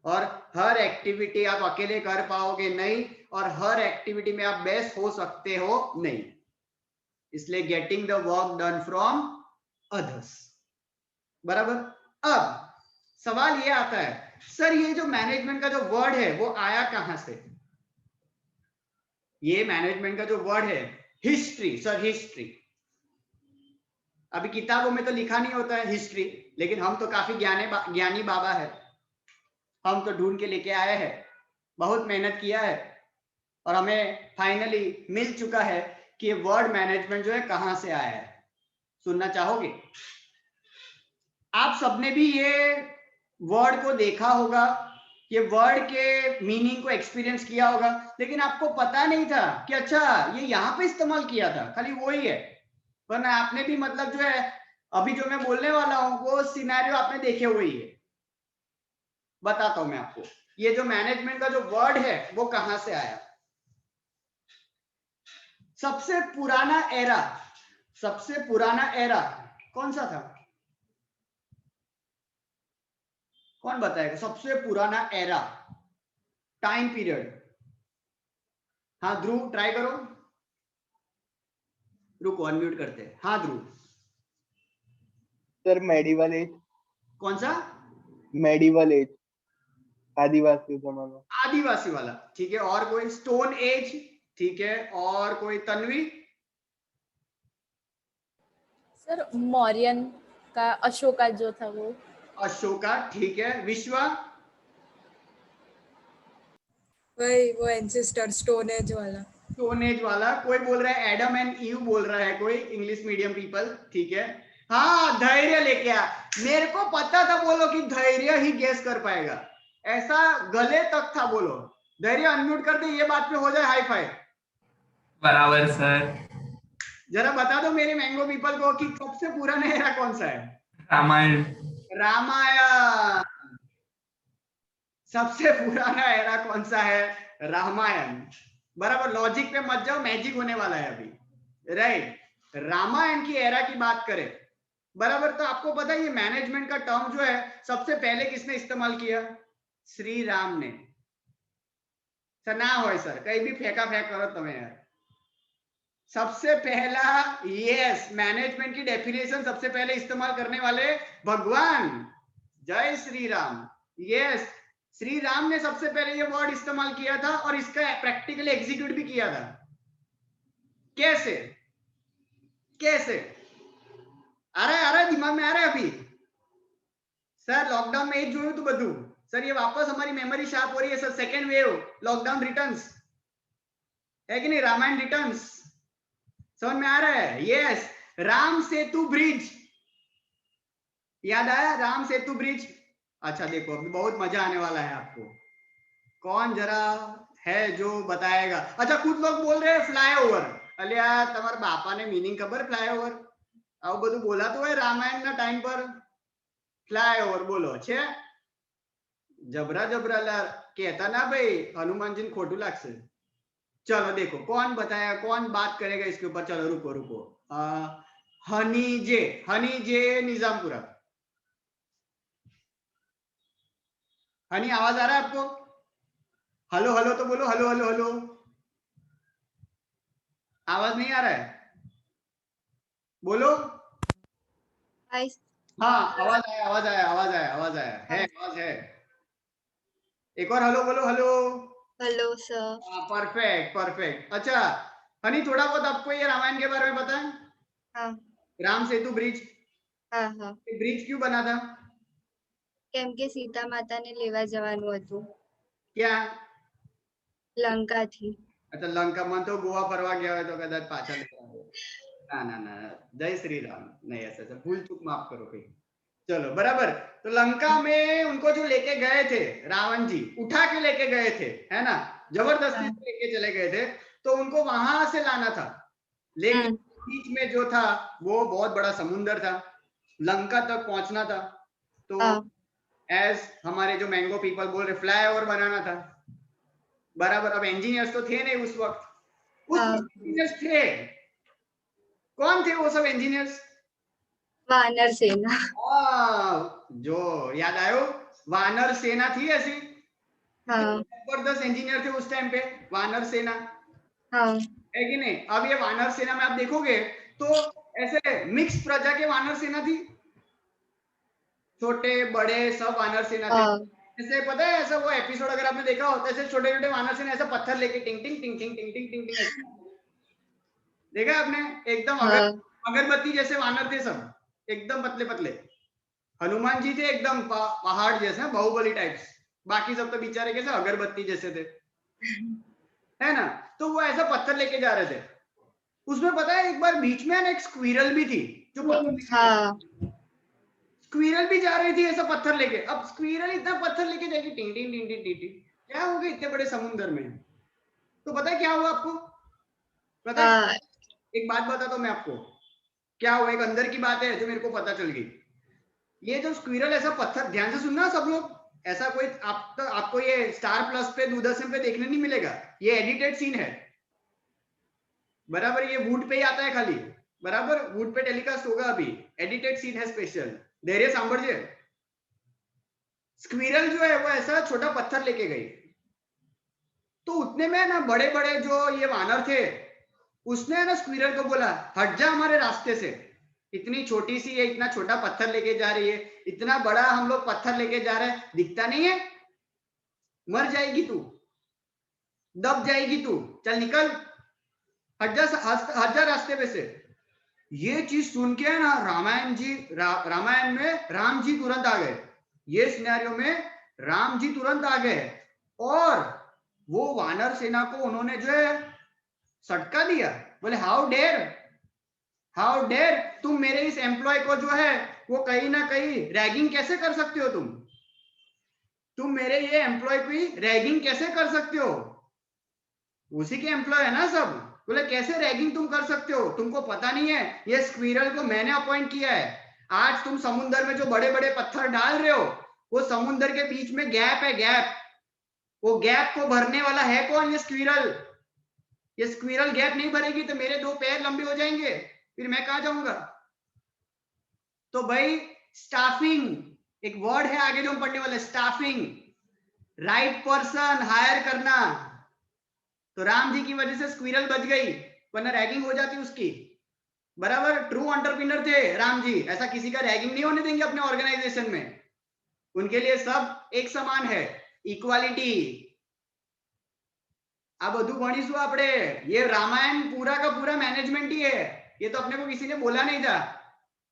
और हर एक्टिविटी आप अकेले कर पाओगे नहीं, और हर एक्टिविटी में आप बेस्ट हो सकते हो नहीं. इसलिए getting the work done from others. बराबर. अब सवाल ये आता है, सर ये जो मैनेजमेंट का जो वर्ड है वो आया कहां से? ये मैनेजमेंट का जो वर्ड है, हिस्ट्री. सर हिस्ट्री, अभी किताबों में तो लिखा नहीं होता है हिस्ट्री, लेकिन हम तो काफी ज्ञानी बाबा है, हम तो ढूंढ के लेके आए हैं, बहुत मेहनत किया है. और हमें फाइनली मिल चुका है कि ये वर्ड मैनेजमेंट जो है कहां से आया है। सुनना चाहोगे? आप सबने भी ये वर्ड को देखा होगा, ये वर्ड के मीनिंग को एक्सपीरियंस किया होगा, लेकिन आपको पता नहीं था कि अच्छा ये यहाँ पे इस्तेमाल किया था, खाली वो ही है। वरना आपने भी मतलब जो है अभी जो मैं बोलने वाला हूँ वो सिनेरियो आपने देखे हुए ही है। बताता हूं मैं आपको, ये जो मैनेजमेंट का जो वर्ड है वो कहां से आया। सबसे पुराना एरा कौन सा था? कौन बताएगा सबसे पुराना एरा, टाइम पीरियड? हाँ ध्रुव ट्राई करो, रुको अनम्यूट करते हैं। हाँ ध्रुव। Sir medieval as. कौन सा? मेडिवल एज, आदिवासी जमाना। आदिवासी वाला, ठीक है। और कोई? स्टोन एज, ठीक है। और कोई? तन्वी। सर मौर्यन का, अशोका जो था वो। अशोका, ठीक है। विश्वा? वही वो एंसेस्टर स्टोन एज वाला। स्टोन एज वाला। कोई बोल रहा है एडम एंड ईव बोल रहा है कोई, इंग्लिश मीडियम पीपल, ठीक है। हाँ धैर्य लेके आ, मेरे को पता था बोलो कि धैर्य ही गेस कर पाएगा, ऐसा गले तक था। बोलो धैर्य, अनम्यूट कर दे, ये बात पे हो जाए हाई फाई। बराबर सर। जरा बता दो मेरे मैंगो पीपल को कि सबसे पुराना एरा कौन सा है? रामायण। रामायण। सबसे पुराना एरा कौन सा है? रामायण। बराबर, लॉजिक पे मत जाओ, मैजिक होने वाला है अभी, राइट। रामायण की एरा की बात करें, बराबर, तो आपको पता है ये मैनेजमेंट का टर्म जो है सबसे पहले किसने इस्तेमाल किया? श्री राम ने। सर ना हो सर, कहीं भी फेंका फेंक करो तुम्हें यार। सबसे पहला, यस, मैनेजमेंट की डेफिनेशन सबसे पहले इस्तेमाल करने वाले भगवान। जय श्री राम। यस, श्री राम ने सबसे पहले ये वर्ड इस्तेमाल किया था और इसका प्रैक्टिकली एग्जीक्यूट भी किया था। कैसे? कैसे? आ रहा है दिमाग में, आ रहा है अभी? सर लॉकडाउन में एक जोड़ू तो बधू सर, ये वापस हमारी मेमोरी शार्प हो रही है sir. Second wave, lockdown returns, है कि नहीं? रामायण रिटर्न्स, समझ में आ रहा है? यस, राम सेतु ब्रिज, याद आया? राम सेतु ब्रिज। अच्छा देखो अभी बहुत मजा आने वाला है आपको। कौन जरा है जो बताएगा? अच्छा कुछ लोग बोल रहे हैं फ्लाईओवर। अलिया तमार बापा ने मीनिंग खबर फ्लाईओवर? આવું બધું બોલાતું હોય રામાયણના ટાઈમ પર? ફ્લાયઓવર બોલો છે? જબરા कहता ना भाई, हनुमान जी ने खोटू लागसे। चलो देखो कौन बताया, कौन बात करेगा इसके ऊपर। चलो रुको रुको, हनी जे निजामपुरा। हनी आवाज आ रहा है आपको? हेलो हेलो तो बोलो, हेलो हेलो हेलो। आवाज नहीं आ रहा है? बोलो। हाँ आवाज आया, आवाज आया, आवाज आया, आवाज आया है, आवाज है। एक और हेलो बोलो, हेलो। Hello sir. हाँ परफेक्ट परफेक्ट। अच्छा हनी, थोड़ा बहुत आपको ये रामायण के बारे में पता है? हाँ। राम सेतु ब्रिज, हाँ हाँ। ब्रिज क्यों बना था? કેમ કે સીતા માતાને લેવા જવાનું હતું क्या? લંકાથી। अच्छा लंका में तो गोवा फरवा गया है तो कदाच पाछा लेता है। ना ना ना, जय श्री राम। नहीं ऐसा ऐसा भूल चूक माफ करो भाई। चलो बराबर, तो लंका में उनको जो लेके गए थे रावण जी, उठा के लेके गए थे, है ना, जबरदस्ती से लेके चले गए थे, तो उनको वहां से लाना था। लेकिन बीच में जो था वो बहुत बड़ा समुंदर था, लंका तक पहुंचना था। तो एज हमारे जो मैंगो पीपल बोल रहे, फ्लाईओवर बनाना था, बराबर। अब इंजीनियर्स तो थे नहीं उस वक्त, उस इंजीनियर्स थे, कौन थे वो सब इंजीनियर्स? વાનર સેના। जो याद आयो, वानर सेना थी ऐसी। हाँ। जबरदस्त इंजीनियर थे उस टाइम पे वानर सेना, हाँ। है कि नहीं? अब ये वानर सेना में आप देखोगे तो ऐसे मिक्स प्रजा के वानर सेना थी, छोटे बड़े सब वानर सेना थे। जैसे पता है ऐसा वो एपिसोड अगर आपने देखा हो, ऐसे छोटे छोटे वानर सेना ऐसा पत्थर लेके टिंग टिंग टिंग टिंग टिंग टिंग टिंग टिंग, देखा आपने? एकदम अगरबत्ती जैसे वानर थे सब, एकदम पतले पतले। हनुमान जी थे एकदम पहाड़ जैसे, बाहुबली टाइप्स। बाकी सब तो बेचारे कैसे अगरबत्ती जैसे थे। है ना, तो वो ऐसा पत्थर लेके जा रहे थे, उसमें पता है एक बार बीच में ना एक स्क्विरल भी थी जो स्क्विरल भी जा रही थी ऐसा पत्थर लेके। अब स्क्विरल इतना पत्थर लेके जाएगी, टिंग टिंग टिंग टिंग टिंग टिंग, क्या हो गया इतने बड़े समुद्र में? तो पता है क्या हुआ आपको? पता है? एक बात बताता हूं मैं आपको क्या हुआ, एक अंदर की बात है जो मेरे को पता चल गई। ये जो स्क्विरल ऐसा पत्थर, ध्यान से सुनना सब लोग, ऐसा कोई आपको ये स्टार प्लस पे दूरदर्शन पे देखने नहीं मिलेगा, ये एडिटेड सीन है बराबर, ये वुड पे ही आता है खाली बराबर, वुड पे टेलीकास्ट होगा अभी, एडिटेड सीन है स्पेशल, धैर्य सांभळजे। स्क्विरल जो है वो ऐसा छोटा पत्थर लेके गई, तो उतने में ना बड़े बड़े जो ये वानर थे उसने ना स्क्विरल को बोला हट जा हमारे रास्ते से, इतनी छोटी सी है, इतना छोटा पत्थर लेके जा रही है, इतना बड़ा हम लोग पत्थर लेके जा रहे हैं, दिखता नहीं है, मर जाएगी तू, दब जाएगी तू, चल निकल, हट जा रास्ते पे से। ये चीज सुन के ना रामायण में राम जी तुरंत आ गए, ये सिनेरियो में राम जी तुरंत आ गए और वो वानर सेना को उन्होंने जो है सटका दिया, बोले हाउ डेयर तुम मेरे इस एम्प्लॉय को जो है वो कहीं ना कहीं रैगिंग कैसे कर सकते हो, तुम मेरे ये एम्प्लॉय की रैगिंग कैसे कर सकते हो, उसी के एम्प्लॉय है ना सब, बोले कैसे रैगिंग तुम कर सकते हो, तुमको पता नहीं है ये स्क्विरल को मैंने अपॉइंट किया है, आज तुम समुद्र में जो बड़े बड़े पत्थर डाल रहे हो वो समुद्र के बीच में गैप है, गैप, वो गैप को भरने वाला है कौन? ये स्क्विरल, ये स्क्विरल गैप नहीं भरेगी तो मेरे 2 पैर लंबे हो जाएंगे, फिर मैं कहां जाऊंगा? तो भाई स्टाफिंग एक वर्ड है आगे जो हम पढ़ने वाले, स्टाफिंग, राइट पर्सन हायर करना, तो राम जी की वजह से स्क्विरल बच गई वरना रैगिंग हो जाती उसकी बराबर। ट्रू एंटरप्रेन्योर थे राम जी, ऐसा किसी का रैगिंग नहीं होने देंगे अपने ऑर्गेनाइजेशन में, उनके लिए सब एक समान है, इक्वालिटी। अब બધું ભણીશું આપણે, ये रामायण पूरा का पूरा मैनेजमेंट ही है, ये तो अपने को किसी ने बोला नहीं था,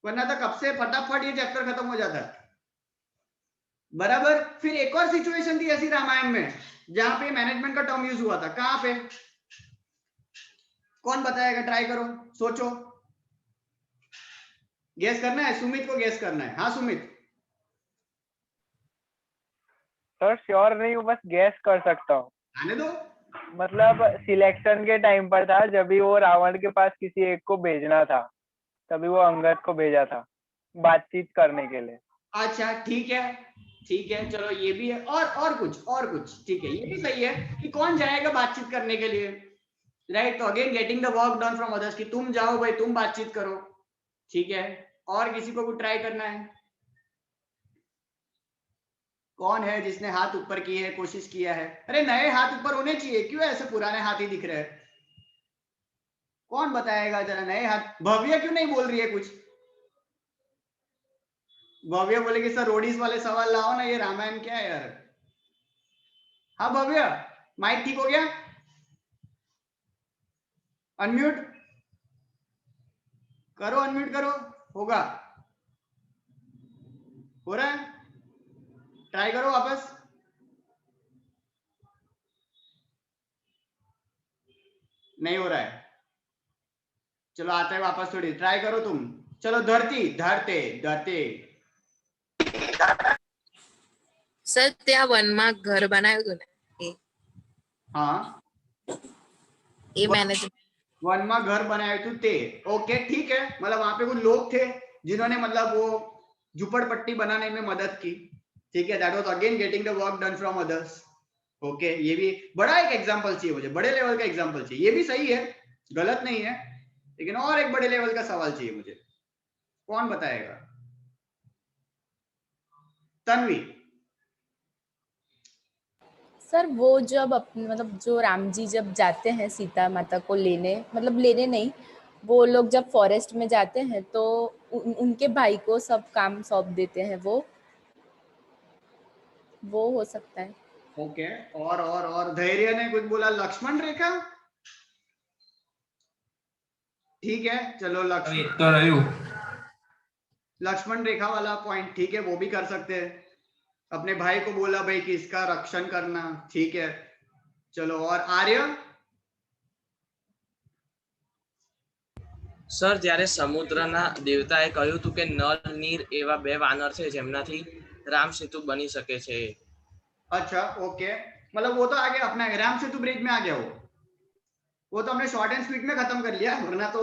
वरना तो कब से फटाफट ये चैप्टर खत्म हो जाता बराबर। फिर एक और सिचुएशन थी ऐसी रामायण में जहां पे मैनेजमेंट का टर्म यूज हुआ था, कहां पे? कौन बताएगा? ट्राई करो, सोचो, गेस करना है, सुमित को गेस करना है। हाँ सुमित। सर श्योर नहीं हूँ, बस गैस कर सकता हूँ। आने दो। मतलब सिलेक्शन के टाइम पर था जब भी वो रावण के पास किसी एक को भेजना था, तभी वो अंगद को भेजा था बातचीत करने के लिए। अच्छा ठीक है चलो ये भी है, और कुछ ठीक है, ये भी सही है कि कौन जाएगा बातचीत करने के लिए, राइट। तो again getting the work done from others, कि तुम जाओ भाई, तुम बातचीत करो, ठीक है। और किसी को कुछ ट्राई करना है? कौन है जिसने हाथ ऊपर किए है, कोशिश किया है? अरे नए हाथ ऊपर होने चाहिए, क्यों ऐसे पुराने हाथ ही दिख रहे हैं? कौन बताएगा जरा, नए हाथ? भव्य क्यों नहीं बोल रही है कुछ? भव्य बोलेगी सर रोडीज वाले सवाल लाओ ना, ये रामायण क्या है यार। हाँ भव्य, माइक ठीक हो गया? अनम्यूट करो, अनम्यूट करो, होगा, हो रहा है, ट्राई करो वापस। नहीं हो रहा है, चलो आता है वापस, थोड़ी ट्राई करो तुम। चलो धरती, धरते સર ત્યાં વનમાં ઘર બનાવ્યું હતું ને, हाँ એ मैनेजमेंट वन में घर बनाए थे ते, ओके ठीक है, मतलब वहां पे कुछ लोग थे जिन्होंने मतलब वो झुपड़पट्टी बनाने में मदद की, ठीक है। That was again getting the work done from others, okay. ये भी बड़ा एक एग्जांपल चाहिए मुझे, बड़े लेवल का एग्जांपल चाहिए, ये भी सही है, गलत नहीं है, लेकिन और एक बड़े लेवल का सवाल चाहिए मुझे। कौन बताएगा? तन्वी। सर वो जब मतलब जो राम जी जब जाते हैं सीता माता को लेने, मतलब लेने नहीं, वो लोग जब फॉरेस्ट में जाते हैं तो उनके भाई को सब काम सौंप देते हैं, वो हो सकता है। ओके और धैर्य ने कुछ बोला, लक्ष्मण रेखा, ठीक है चलो लक्ष्मण रेखा वाला पॉइंट, ठीक है, वो भी कर सकते हैं। अपने भाई को बोला भाई कि इसका रक्षण करना, ठीक है चलो। और आर्य, સર જ્યારે સમુદ્રના દેવતાએ કહ્યું હતું કે નળ નીર એવા બે વાનર છે જેમનાથી રામ સેતુ બની શકે છે. अच्छा ओके, मतलब वो तो आ गया अपना राम सेतु ब्रिज में आ गया वो तो हमने शॉर्ट एंड स्वीट में खत्म कर लिया, वरना तो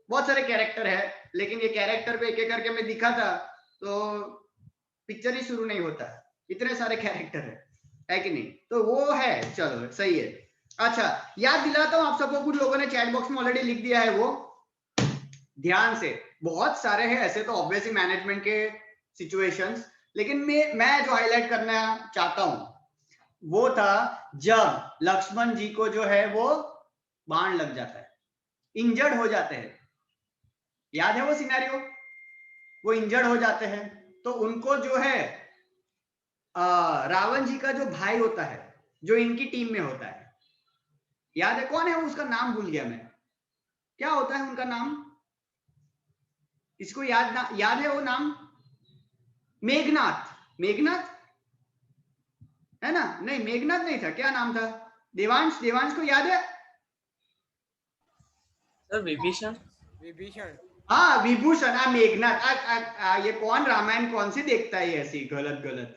बहुत सारे कैरेक्टर है, लेकिन ये कैरेक्टर पे एक एक करके मैं दिखा था तो पिक्चर ही शुरू नहीं होता, इतने सारे कैरेक्टर है कि नहीं? तो वो है, चलो सही है. अच्छा याद दिलाता हूँ आप सबको, कुछ लोगों ने चैट बॉक्स में ऑलरेडी लिख दिया है, वो ध्यान से, बहुत सारे हैं ऐसे तो ऑब्वियसली मैनेजमेंट के सिचुएशंस, लेकिन मैं जो हाईलाइट करना चाहता हूं वो था जब लक्ष्मण जी को जो है वो बाण लग जाता है, इंजर्ड हो जाते हैं, याद है वो सिनेरियो, वो इंजर्ड हो जाते हैं, तो उनको जो है रावण जी का जो भाई होता है जो इनकी टीम में होता है, याद है कौन है वो, उसका नाम भूल गया मैं, क्या होता है उनका नाम, इसको याद है वो नाम? मेघनाथ, मेघनाथ है ना? नहीं मेघनाथ नहीं था, क्या नाम था? देवांश, देवांश को याद है? सर विभीषण, विभीषण, हाँ विभूषण, मेघनाथ, ये कौन रामायण कौन सी देखता है ऐसी गलत गलत,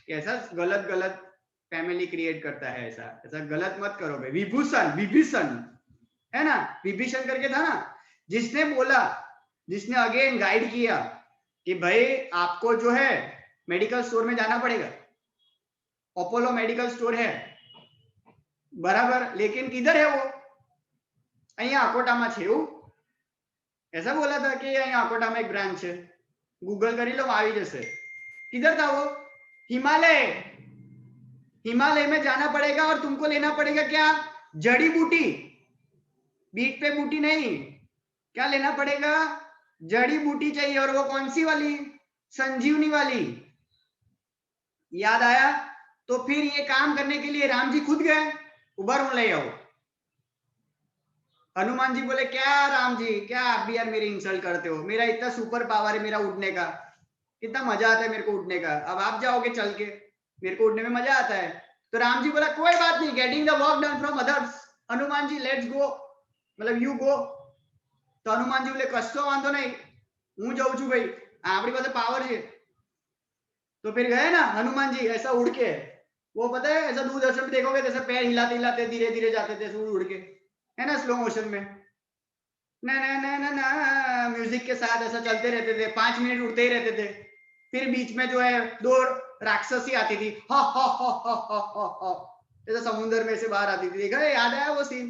ऐसा गलत गलत फैमिली क्रिएट करता है, ऐसा गलत मत करो भाई. विभूषण, विभीषण है ना, विभीषण करके था ना, जिसने बोला, जिसने अगेन गाइड किया कि भाई आपको जो है मेडिकल स्टोर में जाना पड़ेगा, अपोलो मेडिकल स्टोर है बराबर, लेकिन किधर है वो? અહીંયા અકોટામાં છે એવું, ऐसा बोला था कि અહીંયા અકોટામાં एक ब्रांच है, गूगल कर लो आ जैसे. किधर था वो? हिमालय, हिमालय में जाना पड़ेगा और तुमको लेना पड़ेगा क्या? जड़ी बूटी, बीट पे बूटी नहीं, क्या लेना पड़ेगा? जड़ी बूटी चाहिए, और वो कौन सी वाली? संजीवनी वाली. याद आया? तो फिर ये काम करने के लिए राम जी खुद गए, उबर ले आओ. हनुमान जी बोले क्या राम जी, क्या आप भी यार मेरी इंसल्ट करते हो, मेरा इतना सुपर पावर है मेरा उड़ने का, कितना मजा आता है मेरे को उड़ने का, अब आप जाओगे चल के, मेरे को उड़ने में मजा आता है. तो राम जी बोला कोई बात नहीं, getting the work done from others, Hanuman ji let's go, मतलब यू गो. तो हनुमान जी बोले कशो वांधो नहीं, हूँ जाऊं छू भाई, आपरी पासे पावर है. तो फिर गए ना हनुमान जी ऐसा उड़ के, वो पता है ऐसा दूरदर्शन पे देखोगे जैसे पैर हिलाते हिलाते धीरे धीरे जाते थे उड़ के, है ना, स्लो मोशन में ना ना ना ना ना म्यूजिक के साथ ऐसा चलते रहते थे, 5 मिनट उड़ते ही रहते थे. फिर बीच में जो है 2 राक्षसी आती थी, हा हा हा हा हा हा, ऐसा समुद्र में से बाहर आती थी, देखा याद आया वो सीन?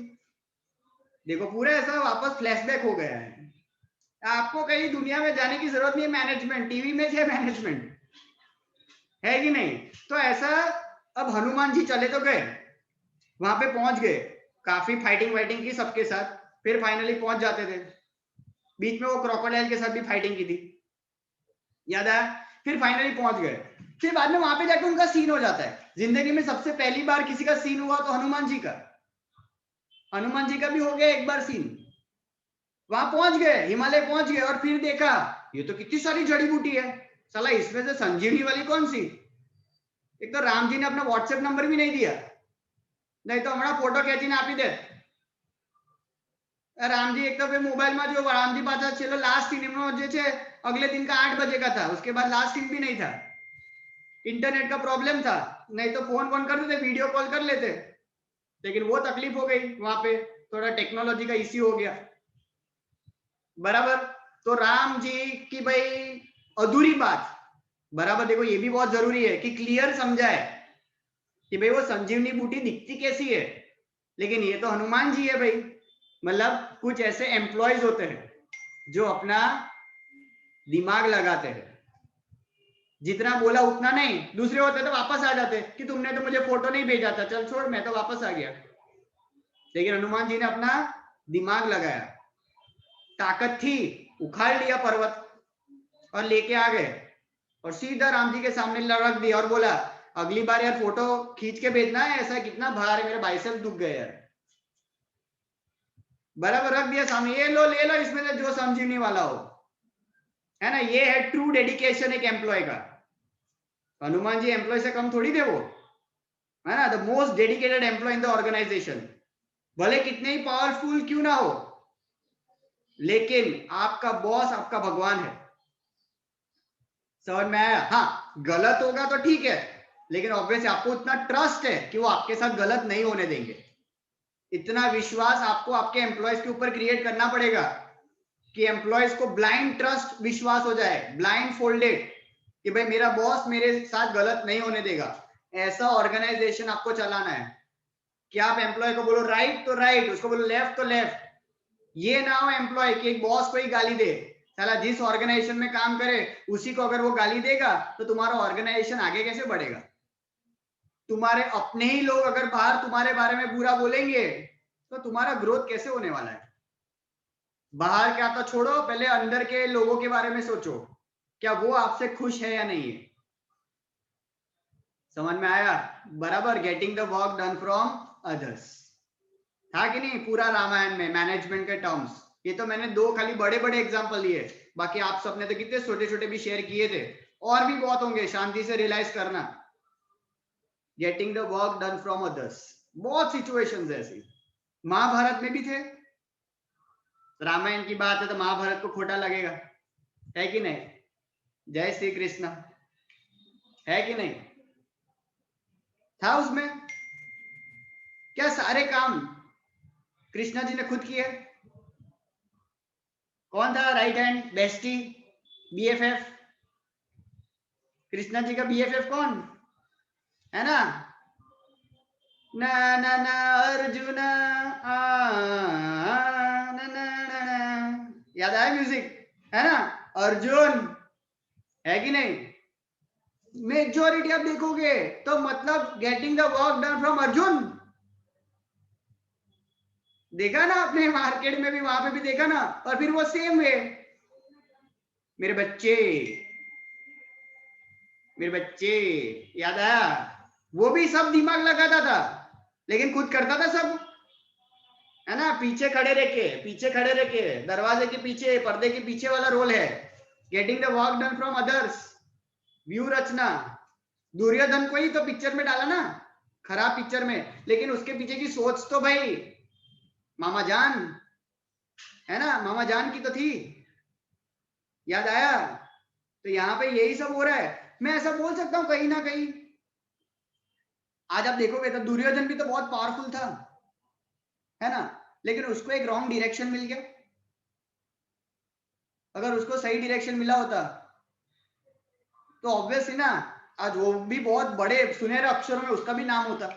देखो पूरा ऐसा वापस फ्लैशबैक हो गया है. आपको कहीं दुनिया में जाने की जरूरत नहीं है, मैनेजमेंट टीवी में है, मैनेजमेंट है कि नहीं? तो ऐसा अब हनुमान जी चले तो गए, वहां पे पहुंच गए, काफी फाइटिंग वाइटिंग की सबके साथ, फिर फाइनली पहुंच जाते थे. बीच में वो क्रोकोडाइल के साथ भी फाइटिंग की थी, याद आया? फिर फाइनली पहुंच गए. फिर बाद में वहां पे जाके उनका सीन हो जाता है. जिंदगी में सबसे पहली बार किसी का सीन हुआ तो हनुमान जी का, हनुमान जी का भी हो गया एक बार सीन. वहां पहुंच गए, हिमालय पहुंच गए, और फिर देखा ये तो कितनी सारी जड़ी बूटी है, साला इसमें से संजीवनी वाली कौन सी? एक तो राम जी ने अपना व्हाट्सएप नंबर भी नहीं दिया, नहीं तो हमारा फोटो खेचीने आपी दे. रामजी एक तो मोबाइल में जो रामजी पाछा चलो लास्ट सीन एमनो जे छे अगले दिन का 8 बजे का था, उसके बाद लास्ट सीन भी नहीं था, इंटरनेट का प्रॉब्लम था, नहीं तो फोन करते थे, वीडियो कॉल कर लेते, लेकिन वो तकलीफ हो गई, वहां पे थोड़ा टेक्नोलॉजी का इश्यू हो गया बराबर. तो राम जी की भाई अधूरी बात बराबर, देखो ये भी बहुत जरूरी है कि क्लियर समझाए कि भाई वो संजीवनी बूटी दिखती कैसी है, लेकिन ये तो हनुमान जी है भाई. मतलब कुछ ऐसे एम्प्लॉयज होते हैं जो अपना दिमाग लगाते हैं, जितना बोला उतना नहीं, दूसरे होते तो वापस आ जाते कि तुमने तो मुझे फोटो नहीं भेजा था, चल छोड़ मैं तो वापस आ गया. लेकिन हनुमान जी ने अपना दिमाग लगाया, ताकत थी, उखाड़ लिया पर्वत और लेके आ गए, और सीधा राम जी के सामने रख दिया और बोला अगली बार यार फोटो खींच के भेजना है, ऐसा कितना भार है, मेरे बाइसेप्स दुख गए यार. बराबर रख दिया सामने, ये लो ले लो इसमें से जो संजीवनी वाला हो, है ना. ये है ट्रू डेडिकेशन एक एम्प्लॉय का. हनुमान जी एम्प्लॉय से कम थोड़ी थे वो, है ना, the most dedicated employee in the organisation, भले कितने ही पावरफुल क्यों ना हो, लेकिन आपका बॉस आपका भगवान है। समझ में आया? हाँ, गलत होगा तो ठीक है, लेकिन ऑब्वियस आपको उतना ट्रस्ट है कि वो आपके साथ गलत नहीं होने देंगे। इतना विश्वास आपको आपके एम्प्लॉयज के ऊपर क्रिएट करना पड़ेगा कि एम्प्लॉयज को ब्लाइंड ट्रस्ट विश्वास हो जाए, ब्लाइंड फोल्डेड, कि भाई मेरा बॉस मेरे साथ गलत नहीं होने देगा। ऐसा ऑर्गेनाइजेशन आपको चलाना है कि आप एम्प्लॉय को बोलो राइट तो राइट, उसको बोलो लेफ्ट तो लेफ्ट। ये ना हो एम्प्लॉय कि एक बॉस को ही गाली दे। साला जिस ऑर्गेनाइजेशन में काम करे उसी को अगर वो गाली देगा तो तुम्हारा ऑर्गेनाइजेशन आगे कैसे बढ़ेगा? तुम्हारे अपने ही लोग अगर बाहर तुम्हारे बारे में बुरा बोलेंगे तो तुम्हारा ग्रोथ कैसे होने वाला है? बाहर क्या तो छोड़ो, पहले अंदर के लोगों के बारे में सोचो, क्या वो आपसे खुश है या नहीं है? समझ में आया? बराबर। Getting the work done from others था कि नहीं पूरा रामायण में मैनेजमेंट के टर्म्स? ये तो मैंने दो खाली बड़े बड़े एग्जांपल लिए, बाकी आप सबने तो कितने छोटे छोटे भी शेयर किए थे, और भी बहुत होंगे, शांति से रियलाइज करना। Getting the work done from others, बहुत सिचुएशंस ऐसी महाभारत में भी थे। रामायण की बात है तो महाभारत को खोटा लगेगा, है कि नहीं? जय श्री कृष्ण, है कि नहीं? था उसमें क्या सारे काम कृष्णा जी ने खुद किए? कौन था right hand bestie BFF? Krishna ji का बीएफएफ कौन है? ना ना ना ना अर्जुन ना ना ना, याद आया म्यूजिक? है ना? अर्जुन, है कि नहीं? मेजॉरिटी आप देखोगे तो मतलब getting the work done from Arjun. देखा ना आपने, मार्केट में भी, वहां पे भी देखा ना। और फिर वो सेम वे, मेरे बच्चे याद आया? वो भी सब दिमाग लगाता था लेकिन खुद करता था सब, है ना? पीछे खड़े रह के दरवाजे के पीछे, पर्दे के पीछे वाला रोल है getting the work done from others. व्यू रचना, दुर्योधन को ही तो पिक्चर में डाला ना, खराब पिक्चर में, लेकिन उसके पीछे की सोच तो भाई मामा जान, है ना? मामा जान की तो थी। याद आया? तो यहाँ पे यही सब हो रहा है। मैं ऐसा बोल सकता हूँ कहीं ना कहीं, आज आप देखोगे तो दुर्योधन भी तो बहुत पावरफुल था, है ना? लेकिन उसको एक रॉन्ग डायरेक्शन मिल गया। अगर उसको सही डायरेक्शन मिला होता तो ऑब्वियसली ना आज वो भी बहुत बड़े सुनहरे अक्षरों में उसका भी नाम होता,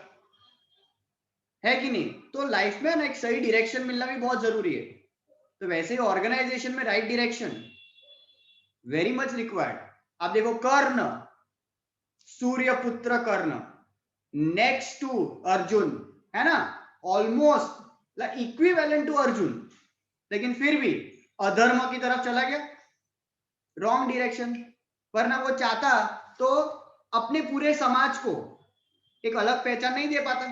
है कि नहीं? तो लाइफ में ना एक सही डायरेक्शन मिलना भी बहुत जरूरी है। तो वैसे ही ऑर्गेनाइजेशन में right direction very much required. आप देखो कर्ण, सूर्यपुत्र कर्ण नेक्स्ट टू अर्जुन, है ना? ऑलमोस्ट इक्विवेलेंट टू अर्जुन, लेकिन फिर भी अधर्म की तरफ चला गया, रॉन्ग डायरेक्शन। वरना वो चाहता तो अपने पूरे समाज को एक अलग पहचान नहीं दे पाता,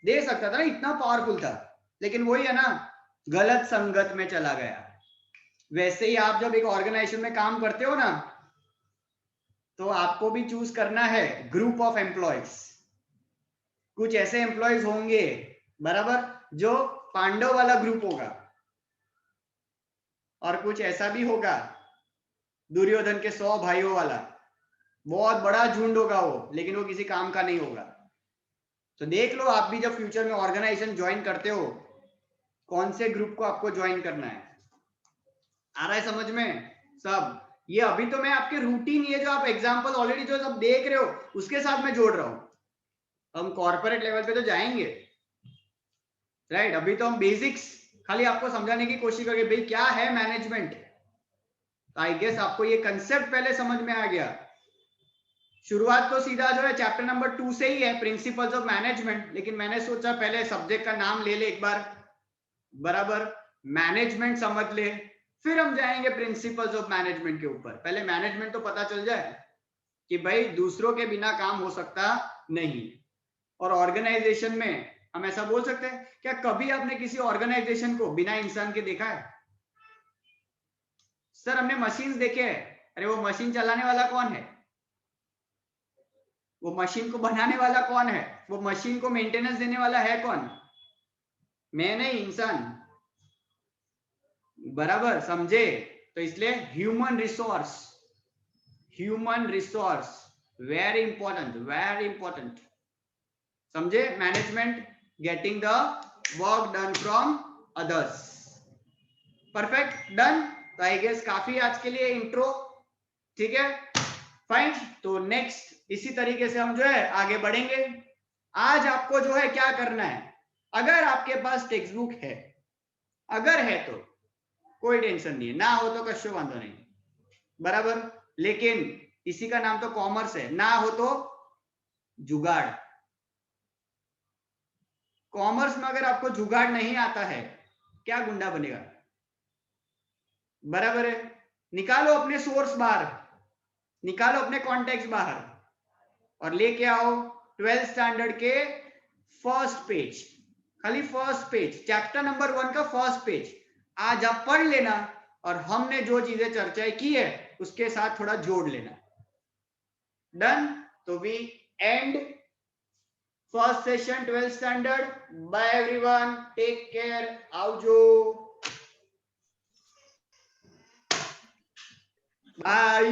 दे सकता था ना, इतना पावरफुल था, लेकिन वही है ना, गलत संगत में चला गया। वैसे ही आप जब एक ऑर्गेनाइजेशन में काम करते हो ना, तो आपको भी चूज करना है ग्रुप ऑफ एम्प्लॉयज। कुछ ऐसे एम्प्लॉयज होंगे बराबर जो पांडव वाला ग्रुप होगा, और कुछ ऐसा भी होगा दुर्योधन के 100 भाइयों वाला, बहुत बड़ा झुंड होगा वो, लेकिन वो किसी काम का नहीं होगा। तो देख लो आप भी जब फ्यूचर में ऑर्गेनाइजेशन ज्वाइन करते हो, कौन से ग्रुप को आपको ज्वाइन करना है। आ रहा है समझ में सब? ये अभी तो मैं आपके रूटीन, ये जो आप एग्जांपल ऑलरेडी जो सब देख रहे हो उसके साथ मैं जोड़ रहा हूं। हम कॉर्पोरेट लेवल पे तो जाएंगे, राइट? अभी तो हम बेसिक्स खाली आपको समझाने की कोशिश करेंगे, भाई क्या है मैनेजमेंट। आई गेस आपको ये कंसेप्ट पहले समझ में आ गया। शुरुआत तो सीधा जो है चैप्टर नंबर 2 से ही है, प्रिंसिपल्स ऑफ मैनेजमेंट, लेकिन मैंने सोचा पहले सब्जेक्ट का नाम ले ले एक बार, बराबर? मैनेजमेंट समझ ले, फिर हम जाएंगे प्रिंसिपल्स ऑफ मैनेजमेंट के ऊपर। पहले मैनेजमेंट तो पता चल जाए कि भाई दूसरों के बिना काम हो सकता नहीं। और ऑर्गेनाइजेशन में हम ऐसा बोल सकते हैं, क्या कभी आपने किसी ऑर्गेनाइजेशन को बिना इंसान के देखा है? सर हमने मशीन देखे हैं। अरे वो मशीन चलाने वाला कौन है? वो मशीन को बनाने वाला कौन है? वो मशीन को मेंटेनेंस देने वाला है कौन? मैं नहीं, इंसान। बराबर, समझे? तो इसलिए ह्यूमन रिसोर्स वेरी इंपॉर्टेंट, समझे? Management, getting the work done from others. Perfect, done. तो आई गेस काफी आज के लिए इंट्रो, ठीक है, फाइन। तो नेक्स्ट इसी तरीके से हम जो है आगे बढ़ेंगे। आज आपको जो है क्या करना है, अगर आपके पास टेक्स्ट बुक है, अगर है तो कोई टेंशन नहीं है, ना हो तो कशो वांधो नहीं, बराबर। लेकिन इसी का नाम तो कॉमर्स है, ना हो तो जुगाड़। कॉमर्स में अगर आपको जुगाड़ नहीं आता है, क्या गुंडा बनेगा? बराबर है। निकालो अपने सोर्स बाहर, निकालो अपने कॉन्टेक्स्ट बाहर और लेके आओ 12th स्टैंडर्ड के फर्स्ट पेज, खाली फर्स्ट पेज, चैप्टर नंबर 1 का फर्स्ट पेज आज आप पढ़ लेना और हमने जो चीजें चर्चा की है उसके साथ थोड़ा जोड़ लेना। डन। तो we end first session 12th standard. Bye everyone, take care, आवजो, बाय।